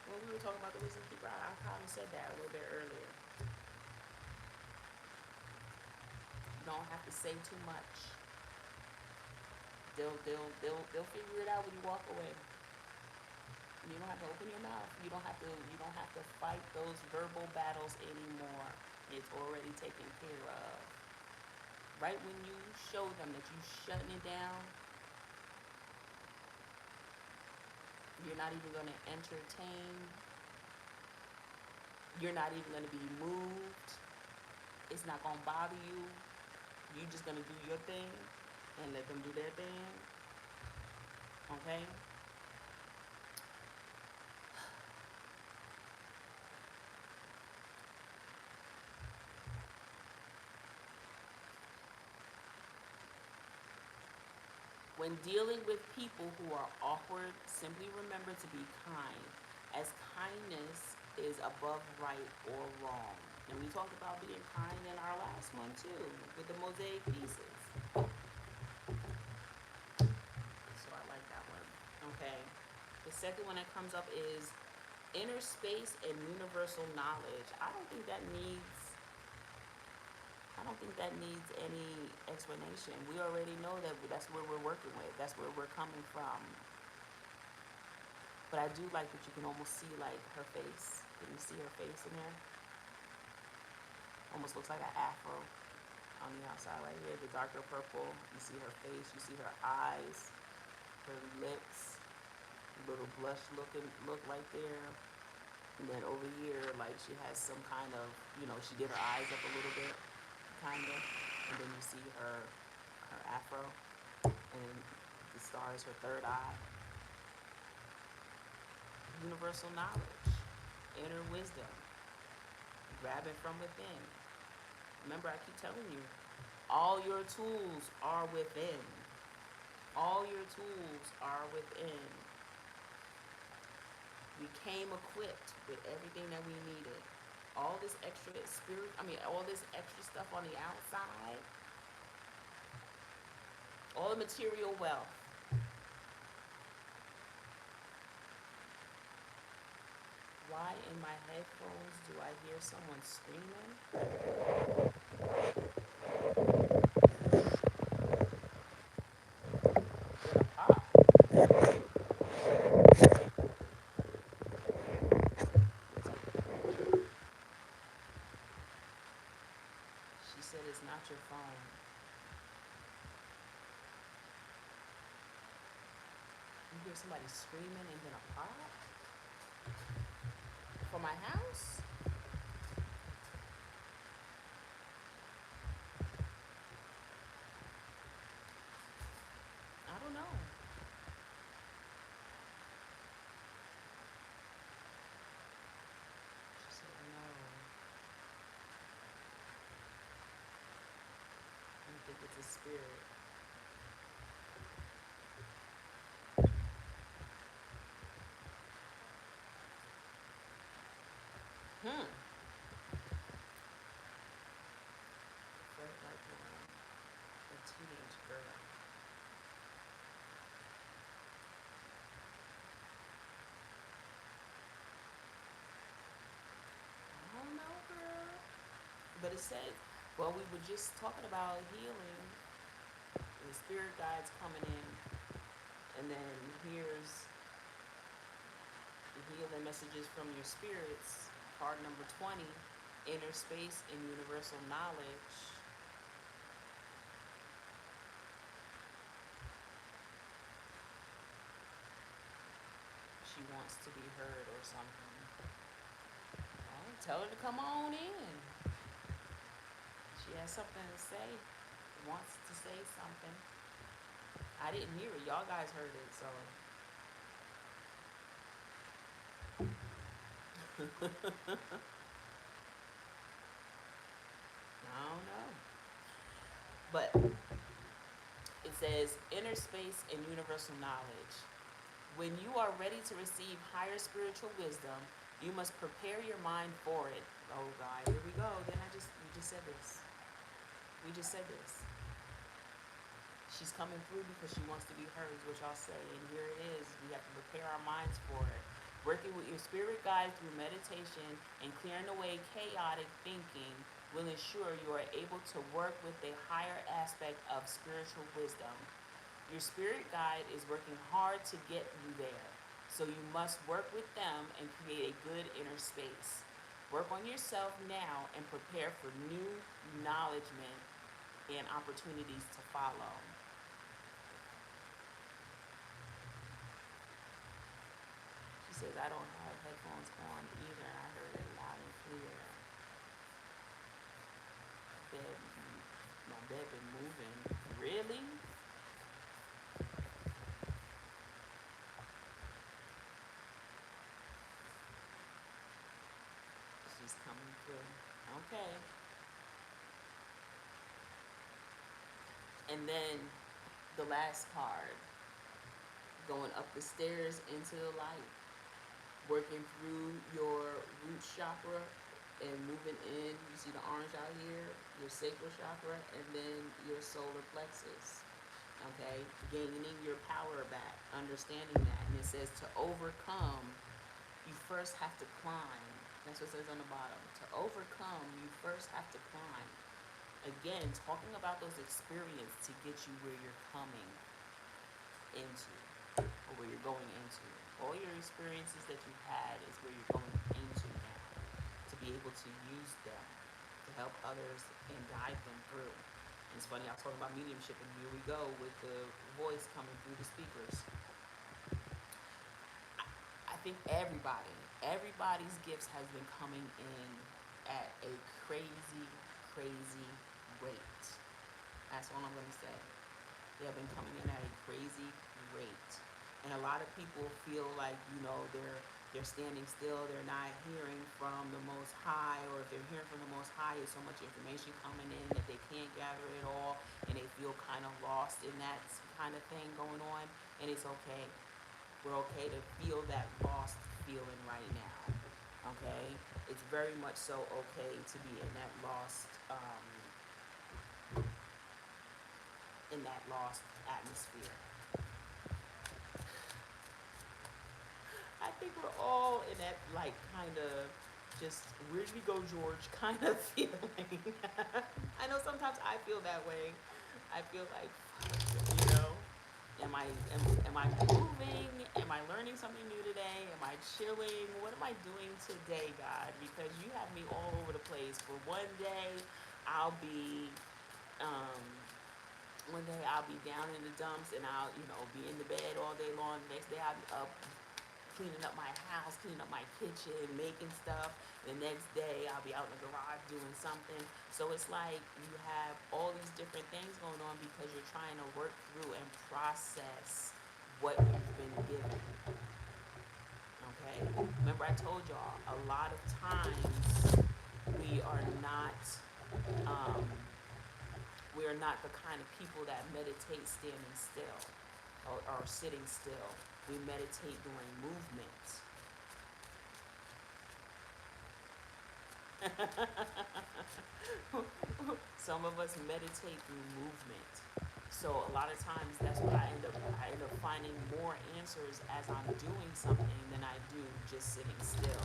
When we were talking about the wisdom keeper, I probably said that a little bit earlier. You don't have to say too much. They'll figure it out when you walk away. You don't have to open your mouth. You don't have to fight those verbal battles anymore. It's already taken care of. Right when you show them that you shutting it down, you're not even going to entertain. You're not even going to be moved. It's not going to bother you. You're just going to do your thing and let them do their thing. Okay? When dealing with people who are awkward, simply remember to be kind, as kindness is above right or wrong. And we talked about being kind in our last one too, with the mosaic pieces. So I like that one. Okay. The second one that comes up is inner space and universal knowledge. I don't think that needs any explanation. We already know that that's where we're working with. That's where we're coming from. But I do like that you can almost see like her face. Can you see her face in there? Almost looks like an afro on the outside right here. The darker purple. You see her face. You see her eyes, her lips, little blush look right there. And then over here, like she has some kind of, she did her eyes up a little bit, kind of. And then you see her afro, and the star is her third eye. Universal knowledge, inner wisdom, grabbing from within. Remember, I keep telling you, all your tools are within. All your tools are within. We came equipped with everything that we needed. All this all this extra stuff on the outside, all the material wealth. Why in my headphones do I hear someone screaming? Gonna pop. She said it's not your phone. You hear somebody screaming and then a pop? For my house? I don't know. She said no. I think it's a spirit. Hmm. Felt like a teenage girl. I don't know, girl. But it said, well, we were just talking about healing. The spirit guides coming in, and then here's the healing messages from your spirits. Card number 20, inner space and universal knowledge. wants to be heard or something. Well, tell her to come on in. She has something to say, wants to say something. I didn't hear it. Y'all guys heard it, so. I don't know. But it says inner space and universal knowledge. When you are ready to receive higher spiritual wisdom, you must prepare your mind for it. Oh God, here we go. We just said this. We just said this. She's coming through because she wants to be heard, is what y'all say. And here it is. We have to prepare our minds for it. Working with your spirit guide through meditation and clearing away chaotic thinking will ensure you are able to work with a higher aspect of spiritual wisdom. Your spirit guide is working hard to get you there, so you must work with them and create a good inner space. Work on yourself now and prepare for new acknowledgement and opportunities to follow. She says, I don't have headphones on either. I heard it loud and clear. Bed, my bed been moving. Really? She's coming through. Okay. And then the last card, going up the stairs into the light, working through your root chakra and moving in. You see the orange out here, your sacral chakra, and then your solar plexus. Okay, gaining your power back, understanding that. And it says to overcome, you first have to climb. That's what it says on the bottom. To overcome, you first have to climb. Again, talking about those experiences to get you where you're coming into, or where you're going into. All your experiences that you've had is where you're going into now, to be able to use them to help others and guide them through. And it's funny, I was talking about mediumship, and here we go with the voice coming through the speakers. I think everybody's gifts has been coming in at a crazy, crazy rate. That's all I'm gonna say. They have been coming in at a crazy rate. And a lot of people feel like, they're standing still, they're not hearing from the Most High, or if they're hearing from the Most High, there's so much information coming in that they can't gather it all, and they feel kind of lost in that kind of thing going on, and it's okay. We're okay to feel that lost feeling right now, okay? It's very much so okay to be in that lost atmosphere. I think we're all in that, like, kind of just, where'd we go, George, kind of feeling. I know sometimes I feel that way. I feel like, am I moving? Am I learning something new today? Am I chilling? What am I doing today, God? Because you have me all over the place. For one day, I'll be down in the dumps, and I'll, be in the bed all day long. The next day I'll be up cleaning up my house, cleaning up my kitchen, making stuff. The next day I'll be out in the garage doing something. So it's like you have all these different things going on because you're trying to work through and process what you've been given. Okay? Remember I told y'all, a lot of times we are not the kind of people that meditate standing still or sitting still. We meditate during movement. Some of us meditate through movement. So a lot of times that's what I end up finding more answers as I'm doing something than I do just sitting still.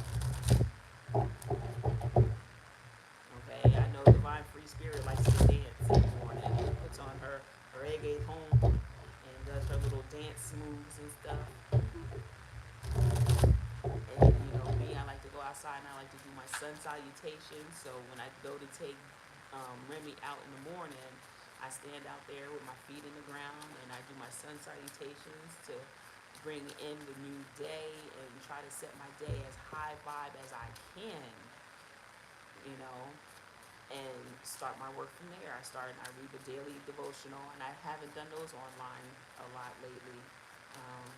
Okay, I know Divine Free Spirit likes to dance in the morning. Puts on her reggae home and does her little dance moves and stuff. And me, I like to go outside and I like to do my sun salutation. So when I go to take Remy out in the morning, I stand out there with my feet in the ground and I do my sun salutations to bring in the new day and try to set my day as high vibe as I can, you know, and start my work from there. I read the daily devotional, and I haven't done those online a lot lately. Um,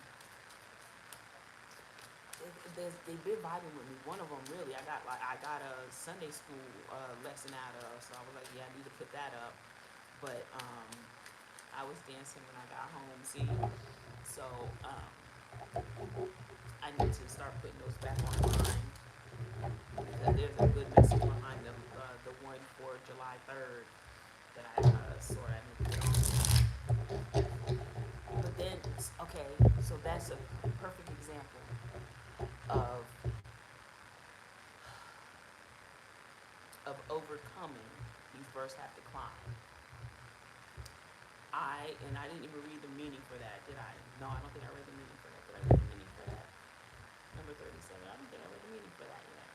they've been vibing with me. One of them really, I got a Sunday school lesson out of, so I was like, yeah, I need to put that up. But I was dancing when I got home. See, so I need to start putting those back online because there's a good message behind the one for July 3rd that I sort of need to get on. But then, okay, so that's a perfect example of overcoming. You first have to climb. I didn't even read the meaning for that, did I? No, I don't think I read the meaning for that. Did I read the meaning for that? Number 37. I don't think I read the meaning for that yet.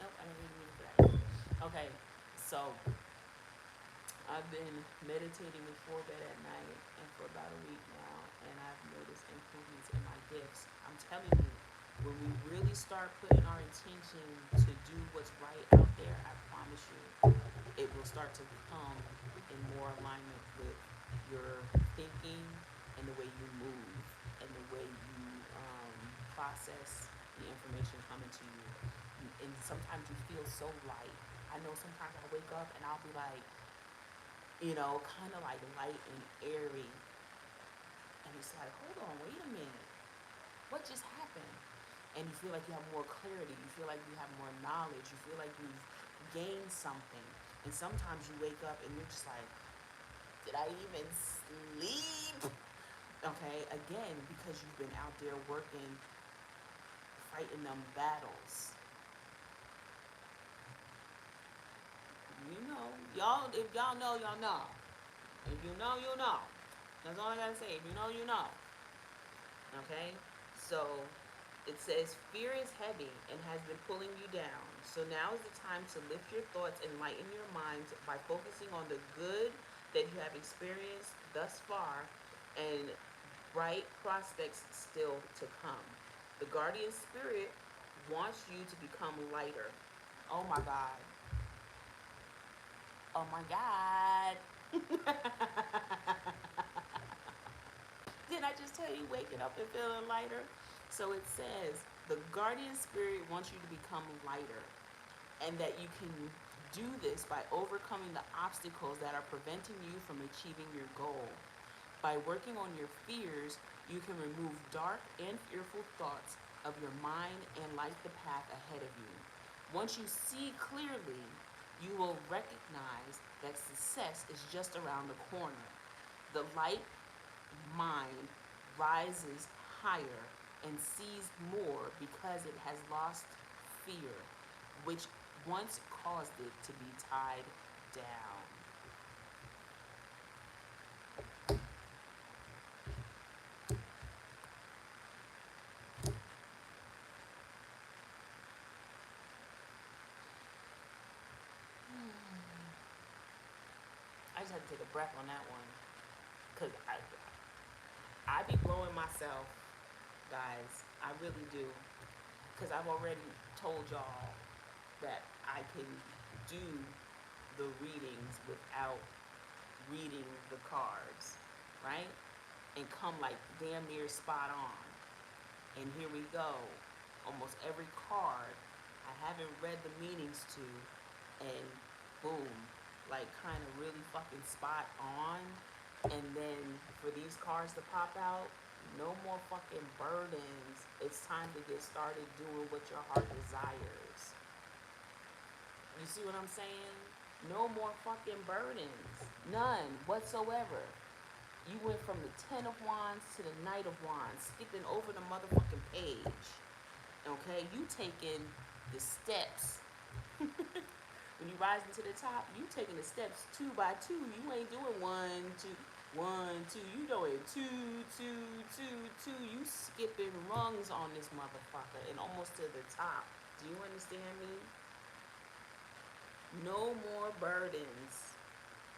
Nope, I didn't read the meaning for that yet. Okay, so I've been meditating before bed at night and for about a week now, and I've noticed improvements in my gifts. I'm telling you, when we really start putting our intention to do what's right out there, I promise you, it will start to come in more alignment with your thinking and the way you move and the way you process the information coming to you. And sometimes you feel so light. I know sometimes I wake up and I'll be like, kind of like light and airy. And it's like, hold on, wait a minute. What just happened? And you feel like you have more clarity. You feel like you have more knowledge. You feel like you've gained something. And sometimes you wake up and you're just like, did I even sleep? Okay, again, because you've been out there working, fighting them battles. You know, y'all, if y'all know, y'all know. If you know, you know. That's all I gotta say. If you know, you know. Okay? So it says, fear is heavy and has been pulling you down. So now is the time to lift your thoughts and lighten your mind by focusing on the good that you have experienced thus far and bright prospects still to come. The guardian spirit wants you to become lighter. Oh my God. Oh my God. Didn't I just tell you waking up and feeling lighter? So it says the guardian spirit wants you to become lighter and that you can do this by overcoming the obstacles that are preventing you from achieving your goal. By working on your fears, you can remove dark and fearful thoughts of your mind and light the path ahead of you. Once you see clearly, you will recognize that success is just around the corner. The light mind rises higher and sees more because it has lost fear, which once caused it to be tied down. I just had to take a breath on that one because I be blowing myself, guys. I really do. Because I've already told y'all that I can do the readings without reading the cards, right? And come like damn near spot on. And here we go. Almost every card I haven't read the meanings to, and boom, like kind of really fucking spot on. And then for these cards to pop out, no more fucking burdens. It's time to get started doing what your heart desires. You see what I'm saying? No more fucking burdens. None whatsoever. You went from the Ten of Wands to the Knight of Wands, skipping over the motherfucking page. Okay? You taking the steps. When you rise into the top, you taking the steps 2 by 2. You ain't doing 1, 2, 1, 2. You doing 2, 2, 2, 2. You skipping rungs on this motherfucker and almost to the top. Do you understand me? No more burdens.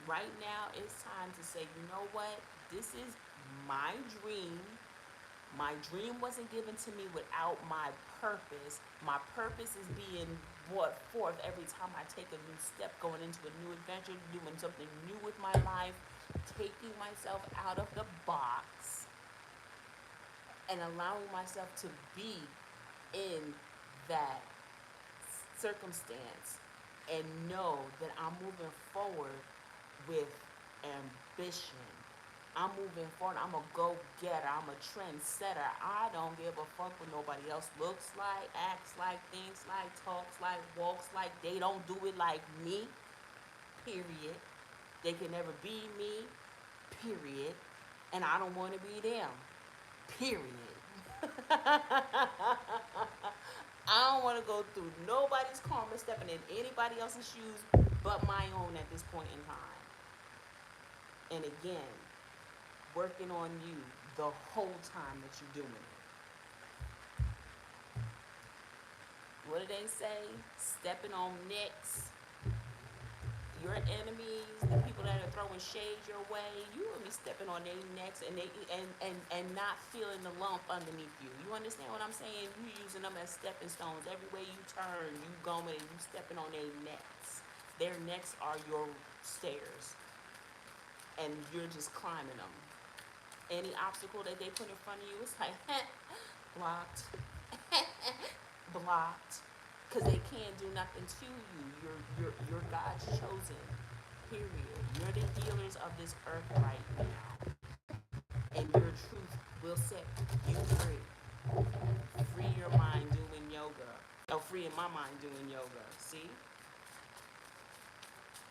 Right now, it's time to say, you know what? This is my dream. My dream wasn't given to me without my purpose. My purpose is being brought forth every time I take a new step, going into a new adventure, doing something new with my life, taking myself out of the box and allowing myself to be in that circumstance and know that I'm moving forward with ambition. I'm moving forward. I'm a go-getter. I'm a trendsetter. I don't give a fuck what nobody else looks like, acts like, thinks like, talks like, walks like. They don't do it like me, period. They can never be me, period. And I don't want to be them, period. I don't want to go through nobody's karma stepping in anybody else's shoes but my own at this point in time. And again, working on you the whole time that you're doing it. What do they say? Stepping on necks. Your enemies, the people that are throwing shade your way, you will be stepping on their necks and not feeling the lump underneath you. You understand what I'm saying? You using them as stepping stones. Every way you turn, you going and you stepping on their necks. Their necks are your stairs, and you're just climbing them. Any obstacle that they put in front of you, it's like blocked, blocked, because they can't do nothing to you. You're God's chosen. Period. You're the healers of this earth right now, and your truth will set you free. Free your mind doing yoga. Oh, free in my mind doing yoga. See,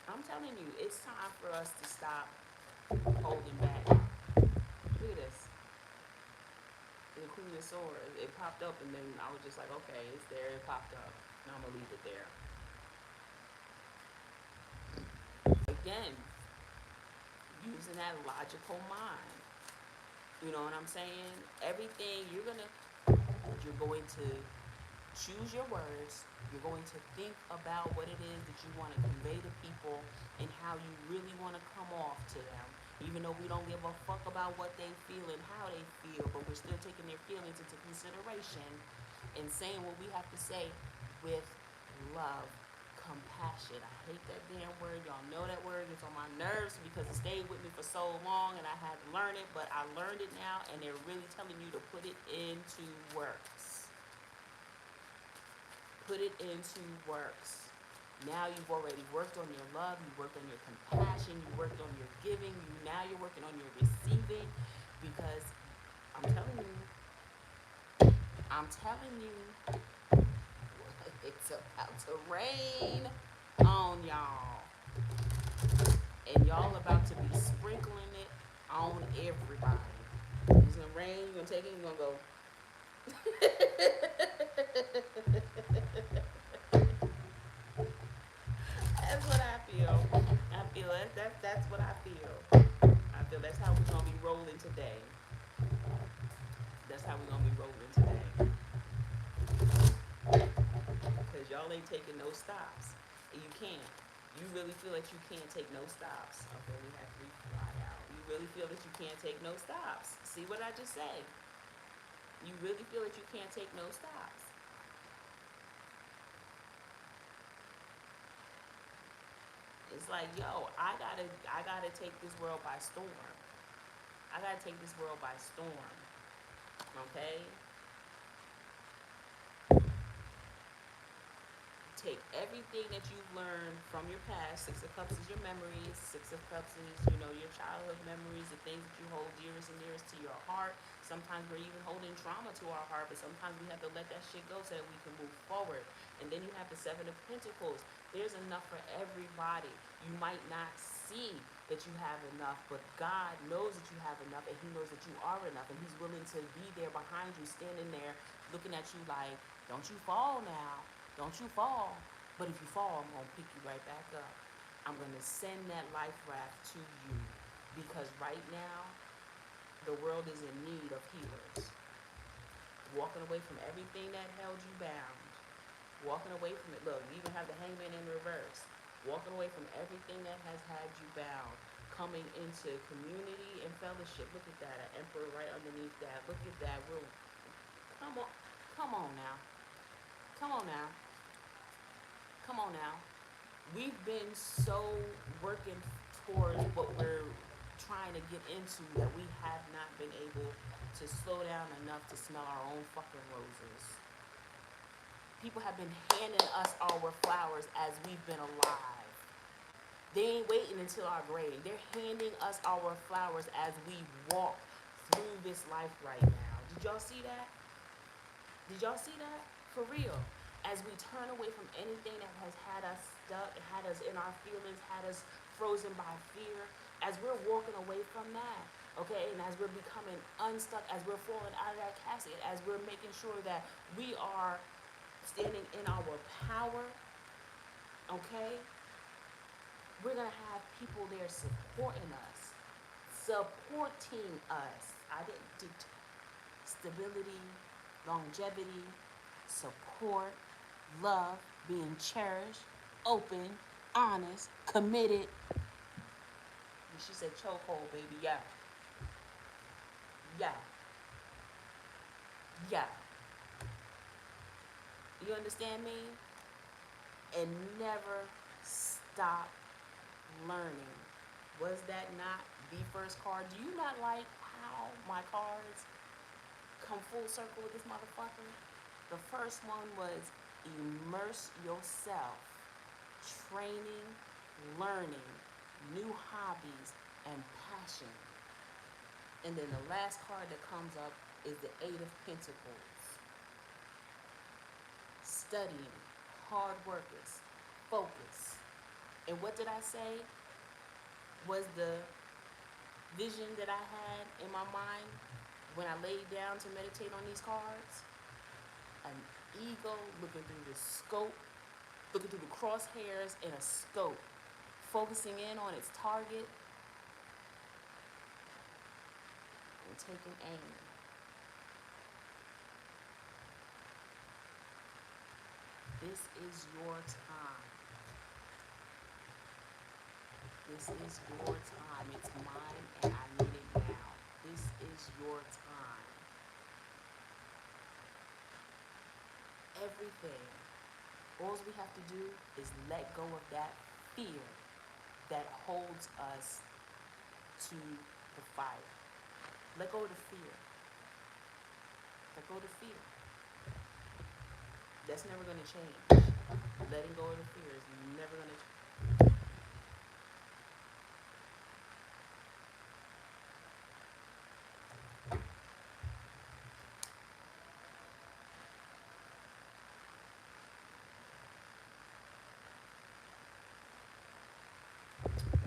I'm telling you, it's time for us to stop holding back. Look at this. The Queen of Swords. It popped up, and then I was just like, okay, it's there. It popped up. Now I'm gonna leave it there. Again, using that logical mind. You know what I'm saying? Everything you're going to choose your words. You're going to think about what it is that you want to convey to people and how you really want to come off to them. Even though we don't give a fuck about what they feel and how they feel, but we're still taking their feelings into consideration and saying what we have to say with love, compassion. I hate that damn word. Y'all know that word. It's on my nerves because it stayed with me for so long and I had to learn it, but I learned it now and they're really telling you to put it into works. Put it into works. Now you've already worked on your love, you worked on your compassion, you worked on your giving, now you're working on your receiving because I'm telling you, it's about to rain on y'all. And y'all about to be sprinkling it on everybody. It's gonna rain, you're gonna take it, you're gonna go. That's what I feel. I feel that's what I feel. I feel that's how we're gonna be rolling today. That's how we're gonna be rolling today. Because y'all ain't taking no stops. And you can't. You really feel that you can't take no stops. Okay, we have to fly out. You really feel that you can't take no stops. See what I just said? You really feel that you can't take no stops. It's like, yo, I gotta take this world by storm. I gotta take this world by storm. Okay? Take everything that you've learned from your past. Six of Cups is your memories. Six of Cups is, your childhood memories, the things that you hold dearest and nearest to your heart. Sometimes we're even holding trauma to our heart, but sometimes we have to let that shit go so that we can move forward. And then you have the Seven of Pentacles. There's enough for everybody. You might not see that you have enough, but God knows that you have enough, and He knows that you are enough, and He's willing to be there behind you, standing there, looking at you like, don't you fall now. Don't you fall. But if you fall, I'm going to pick you right back up. I'm going to send that life raft to you. Because right now, the world is in need of healers. Walking away from everything that held you bound. Walking away from it. Look, you even have the hangman in reverse. walking away from everything that has had you bound, coming into community and fellowship. Look at that, an emperor right underneath that. Look at that. We're, come on, come on now, come on now, come on now. We've been so working towards what we're trying to get into that we have not been able to slow down enough to smell our own fucking roses. People have been handing us our flowers as we've been alive. They ain't waiting until our grave. They're handing us our flowers as we walk through this life right now. Did y'all see that? Did y'all see that? For real. As we turn away from anything that has had us stuck, had us in our feelings, had us frozen by fear, as we're walking away from that, okay, and as we're becoming unstuck, as we're falling out of that casket, as we're making sure that we are standing in our power, okay, we're gonna have people there supporting us, supporting us. I didn't do stability, longevity, support, love, being cherished, open, honest, committed. And she said chokehold, baby. Yeah, yeah, yeah. You understand me? And never stop learning. Was that not the first card? Do you not like how my cards come full circle with this motherfucker? The first one was immerse yourself, training, learning, new hobbies, and passion. And then the last card that comes up is the Eight of Pentacles. Studying, hard workers, focus. And what did I say was the vision that I had in my mind when I laid down to meditate on these cards? An eagle looking through the scope, looking through the crosshairs in a scope, focusing in on its target and taking aim. This is your time. This is your time. It's mine and I need it now. This is your time. Everything. All we have to do is let go of that fear that holds us to the fire. Let go of the fear. Let go of the fear. That's never going to change. Letting go of the fear is never going to change.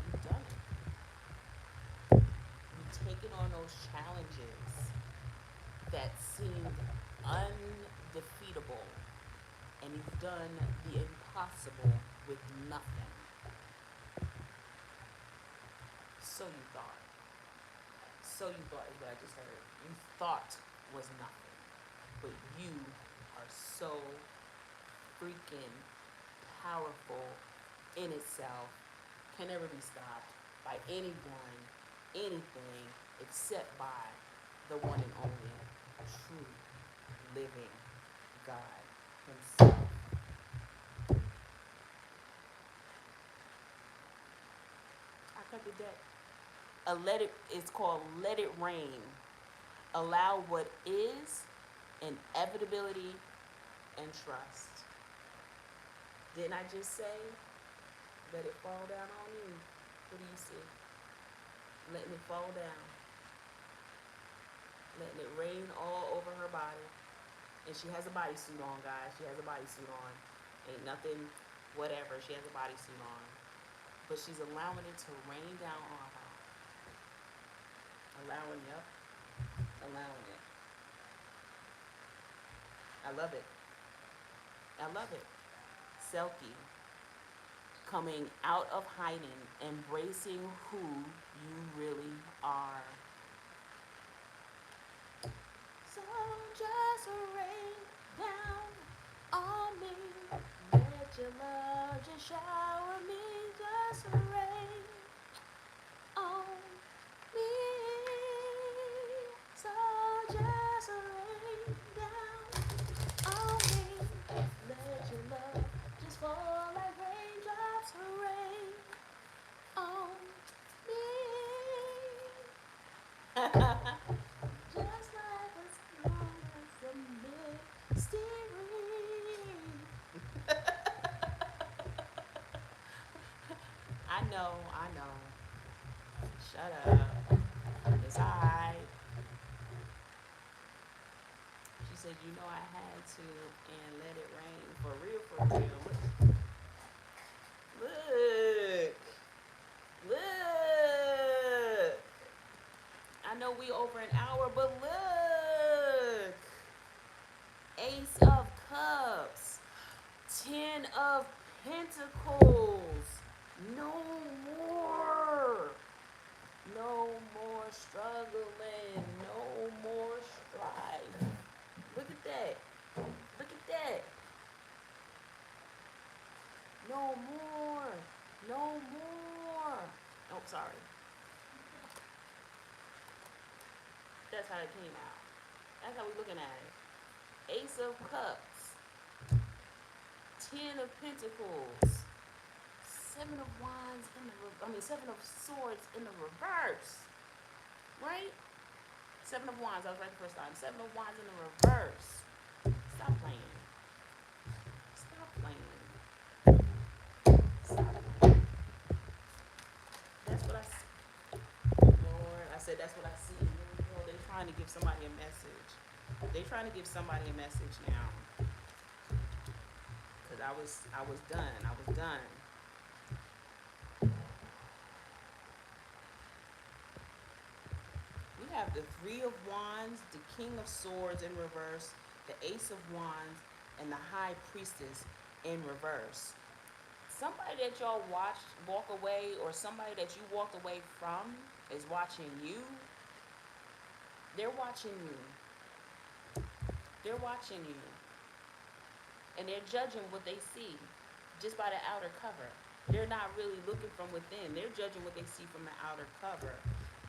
You've done it. You've taken on those challenges that seemed undefeatable, and you've done the impossible with nothing. So you thought. So you thought is what I just heard. You thought was nothing. But you are so freaking powerful in itself, can never be stopped by anyone, anything, except by the one and only true living God himself. I cut the deck. It's called Let It Rain. Allow what is, inevitability, and trust. Didn't I just say, let it fall down on you? What do you see? Letting it fall down. Letting it rain all over her body. And she has a bodysuit on, guys. She has a bodysuit on. Ain't nothing, whatever. She has a bodysuit on. But she's allowing it to rain down on her. Allowing it. I love it. I love it. Selkie, coming out of hiding, embracing who you really are. So just rain down on me. Let your love just shower me. just rain on me. So just rain down on me. Let your love just fall like raindrops rain on me. Just like a song that's a misty ring. I know. Shut up. It's alright. She said, you know I had to and let it rain. For real, for real. Look. Look. I know we over an hour, but look. Ace of Cups. Ten of Pentacles. No more. No more struggling. No more strife. Look at that. Look at that. No more. No more. Oh, sorry. That's how it came out. That's how we're looking at it. Ace of Cups. Ten of Pentacles. Seven of Wands in the Seven of Swords in the reverse. Right? Seven of Wands. I was right the first time. Seven of Wands in the reverse. Stop playing. Stop playing. Stop playing. That's what I see. Lord, I said that's what I see. Oh, they're trying to give somebody a message. They're trying to give somebody a message now. Cause I was done. I was done. We have the Three of Wands, the King of Swords in reverse, the Ace of Wands, and the High Priestess in reverse. Somebody that y'all watched walk away, or somebody that you walked away from, is watching you. They're watching you. They're watching you. And they're judging what they see just by the outer cover. They're not really looking from within. They're judging what they see from the outer cover.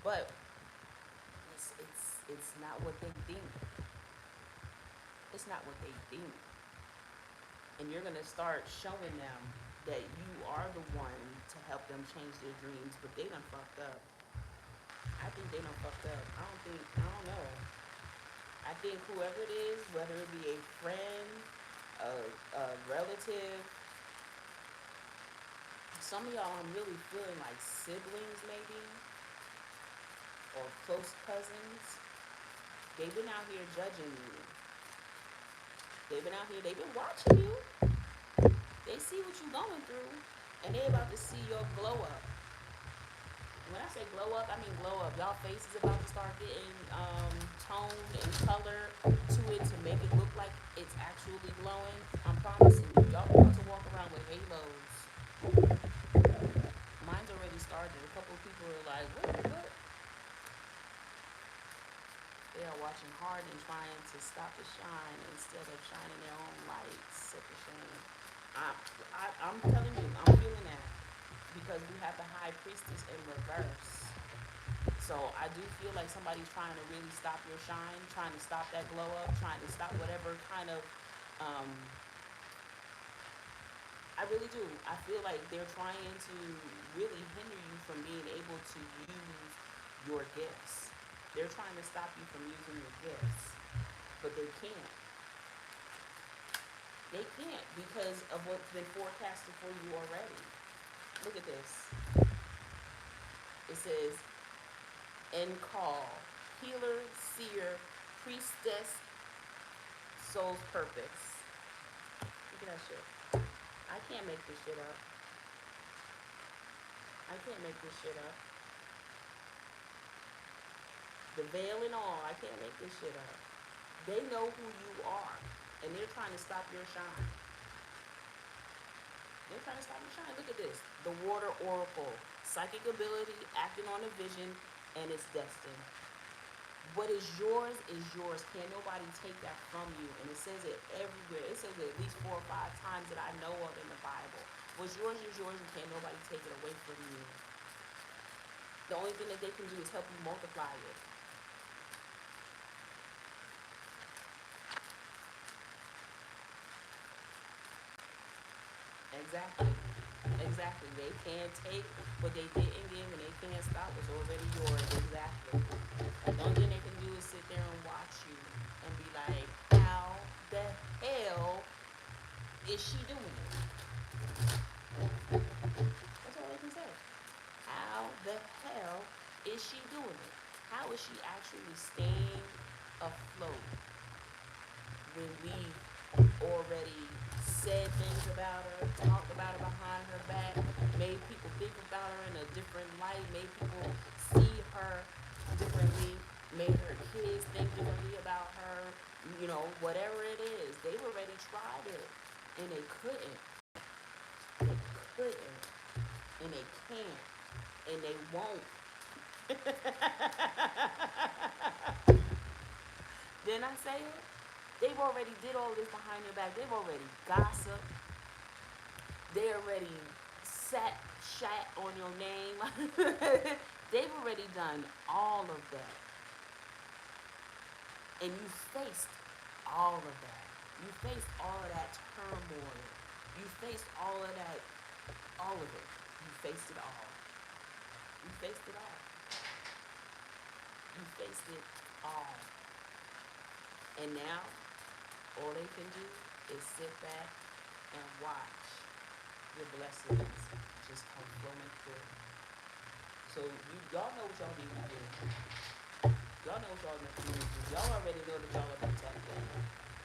But it's not what they think. It's not what they think. And you're gonna start showing them that you are the one to help them change their dreams, but they done fucked up. I think they done fucked up. I don't know. I think whoever it is, whether it be a friend, a relative, some of y'all I'm really feeling like siblings maybe, or close cousins. They've been out here judging you. They've been out here, they've been watching you. They see what you're going through, and they about to see your glow up. When I say glow up, I mean glow up. Y'all face is about to start getting toned and color to it to make it look like it's actually glowing. I'm promising you, y'all about to walk around with halos. Mine's already started. A couple of people are like, what? They are watching hard and trying to stop the shine instead of shining their own light. Such a shame. I'm telling you, I'm feeling that because we have the High Priestess in reverse. So I do feel like somebody's trying to really stop your shine, trying to stop that glow up, trying to stop whatever kind of. I really do. I feel like they're trying to really hinder you from being able to use your gifts. They're trying to stop you from using your gifts, but they can't. They can't because of what's been forecasted for you already. Look at this. It says, end call, healer, seer, priestess, soul's purpose. Look at that shit. I can't make this shit up. I can't make this shit up. The veil and all, I can't make this shit up. They know who you are, and they're trying to stop your shine. They're trying to stop your shine. Look at this. The Water Oracle. Psychic ability, acting on a vision, and it's destined. What is yours is yours. Can't nobody take that from you. And it says it everywhere. It says it at least 4 or 5 times that I know of in the Bible. What's yours is yours, and can't nobody take it away from you. The only thing that they can do is help you multiply it. Exactly. Exactly. They can't take what they didn't give, and they can't stop what's already yours. Exactly. And the only thing they can do is sit there and watch you and be like, how the hell is she doing it? That's all they can say. How the hell is she doing it? How is she actually staying afloat when we already said things about her, talked about her behind her back, made people think about her in a different light, made people see her differently, made her kids think differently about her, whatever it is. They've already tried it and they couldn't. They couldn't. And they can't. And they won't. Didn't I say it? They've already did all this behind your back. They've already gossiped. They already shat on your name. They've already done all of that. And you faced all of that. You faced all of that turmoil. You faced all of that, all of it. You faced it all. You faced it all. You faced it all. And now, all they can do is sit back and watch your blessings just come flowing through. So y'all know what y'all need to do. Y'all know what y'all need to do. Y'all already know that y'all are protected.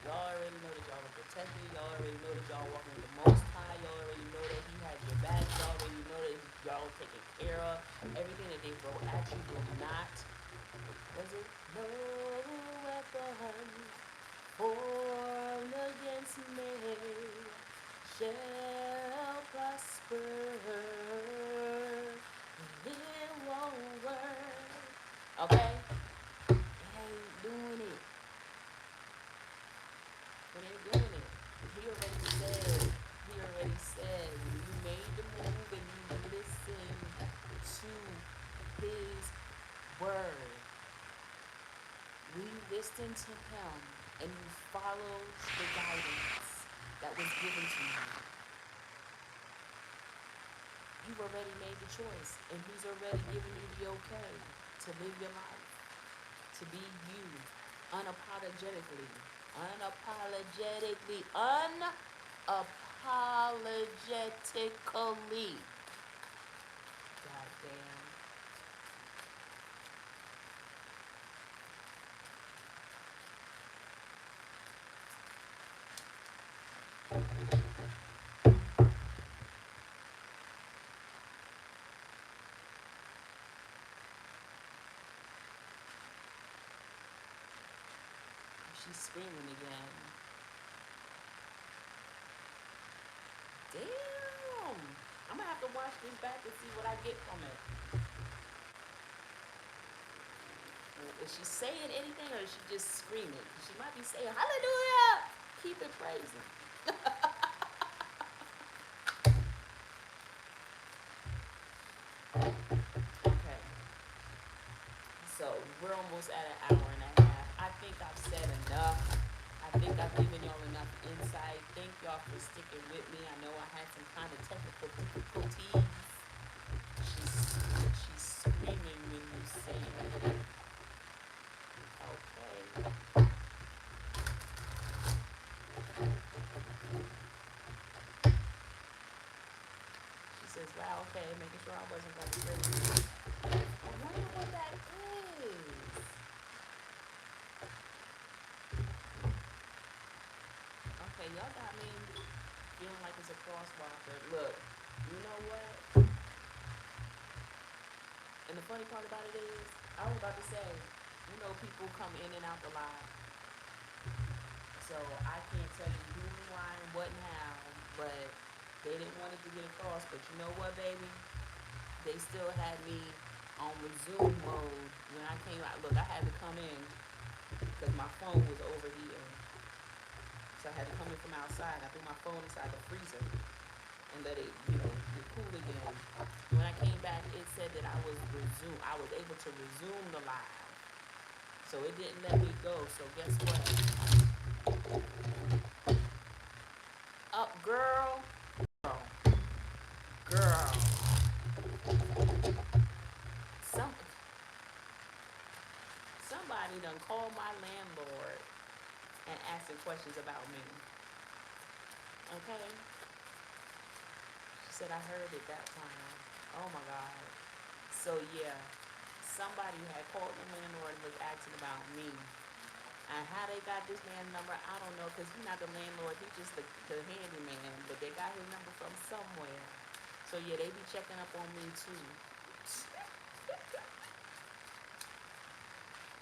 Y'all already know that y'all are protected. Y'all already know that y'all walking with the Most High. Y'all already know that He has your back. Y'all already know that y'all are taken care of. Everything that they throw at you will not. Was it? No weapon formed against me shall prosper. It won't work. Okay? It ain't doing it. It ain't doing it. He already said, when you made the move and you listened to his word, we listened to him and you followed the guidance that was given to you. You've already made the choice, and he's already given you the okay to live your life, to be you, unapologetically, unapologetically. Goddamn. She's screaming again. Damn. I'm gonna have to watch this back and see what I get from it. Is she saying anything or is she just screaming? She might be saying, hallelujah! Keep it praising. Okay. So we're almost at an hour and a half. I think I've said enough. I think I've given y'all enough insight. Thank y'all for sticking with me. I know I had some kind of technical difficulties. She's screaming when you say it. Okay. She says, wow, okay, making sure I wasn't going to be ready. I wonder what that is. Okay, y'all got me feeling like it's a crosswalker. Look, you know what? And the funny part about it is, I was about to say, people come in and out the line. So I can't tell you who and why and what and how, but they didn't want it to get across. But you know what, baby? They still had me on resume mode when I came out. Look, I had to come in because my phone was over here. So I had to come in from outside. I threw my phone inside the freezer. and let it, get cool again. When I came back, it said that I was able to resume the live. So it didn't let me go. So guess what? Up, girl, girl, girl. Some somebody done called my landlord and asking questions about me. Okay? She said I heard it that time. Oh my God. So yeah, somebody had called the landlord and was asking about me. And how they got this man's number, I don't know, because he's not the landlord, he's just the handyman. But they got his number from somewhere. So yeah, they be checking up on me too.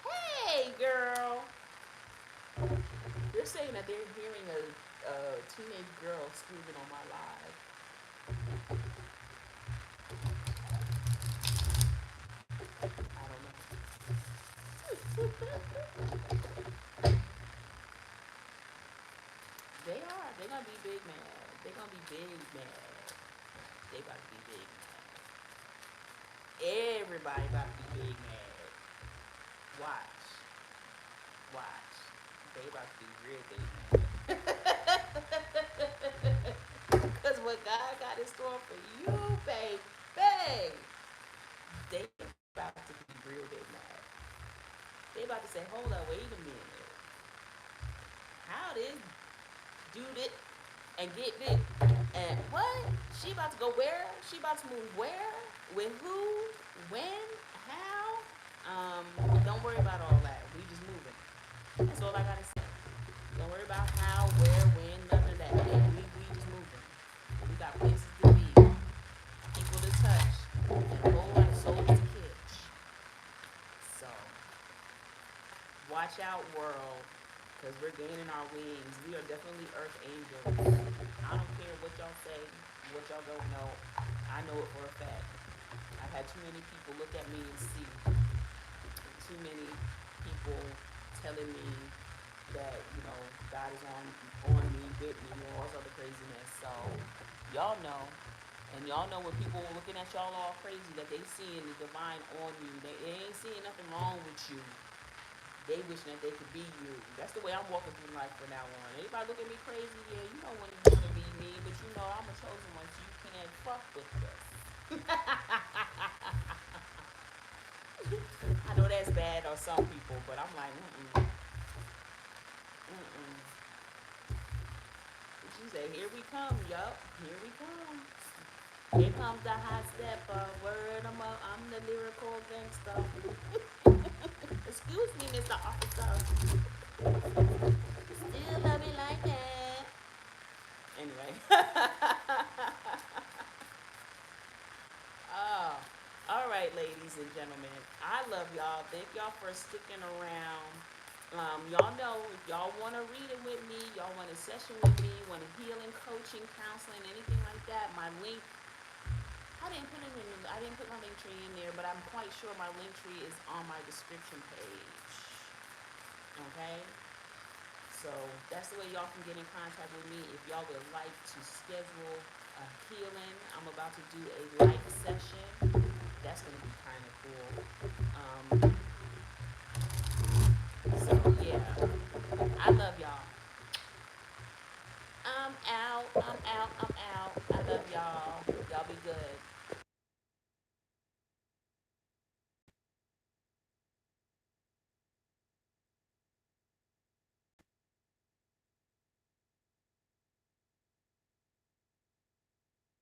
Hey, girl. They're saying that they're hearing a teenage girl screaming on my live. I don't know. They are. They're gonna be big mad. They're gonna be big mad. They about to be big mad. Everybody about to be big mad. Watch. Watch. They about to be real big mad. Cause what God got in store for you, baby, they about to be real big mad. They about to say, hold up, wait a minute. How this do this and get this? And what? She about to go where? She about to move where? With who? When? How? Don't worry about all that. We just moving. That's all I gotta say. Don't worry about how, where, when, none of that. We just moving. We got places to be, people to touch, and a whole lot of souls to catch. So, watch out, world, because we're gaining our wings. We are definitely earth angels. I don't care what y'all say, what y'all don't know. I know it for a fact. I've had too many people look at me and see. Too many people telling me that, God is on me, with me, and all this other craziness. So, y'all know. And y'all know when people are looking at y'all all crazy, that they seeing the divine on you. They ain't seeing nothing wrong with you. They wishing that they could be you. That's the way I'm walking through life from now on. Anybody look at me crazy? Yeah, you know when you want to be me, but you know I'm a chosen one, so you can't fuck with this. I know that's bad on some people, but I'm like, mm-mm. She said, here we come, yup, here we come. Here comes the hot stepper, word I'm the lyrical gangster. Excuse me, Mr. Officer. Still love me like that. Anyway. Oh, all right, ladies and gentlemen. I love y'all. Thank y'all for sticking around. Y'all know if y'all want to read it with me, y'all want a session with me, want a healing, coaching, counseling, anything like that, my link. I didn't put my link tree in there, but I'm quite sure my link tree is on my description page. Okay. So that's the way y'all can get in contact with me if y'all would like to schedule a healing. I'm about to do a light session. That's gonna be kind of cool. So yeah, I love y'all. I'm out.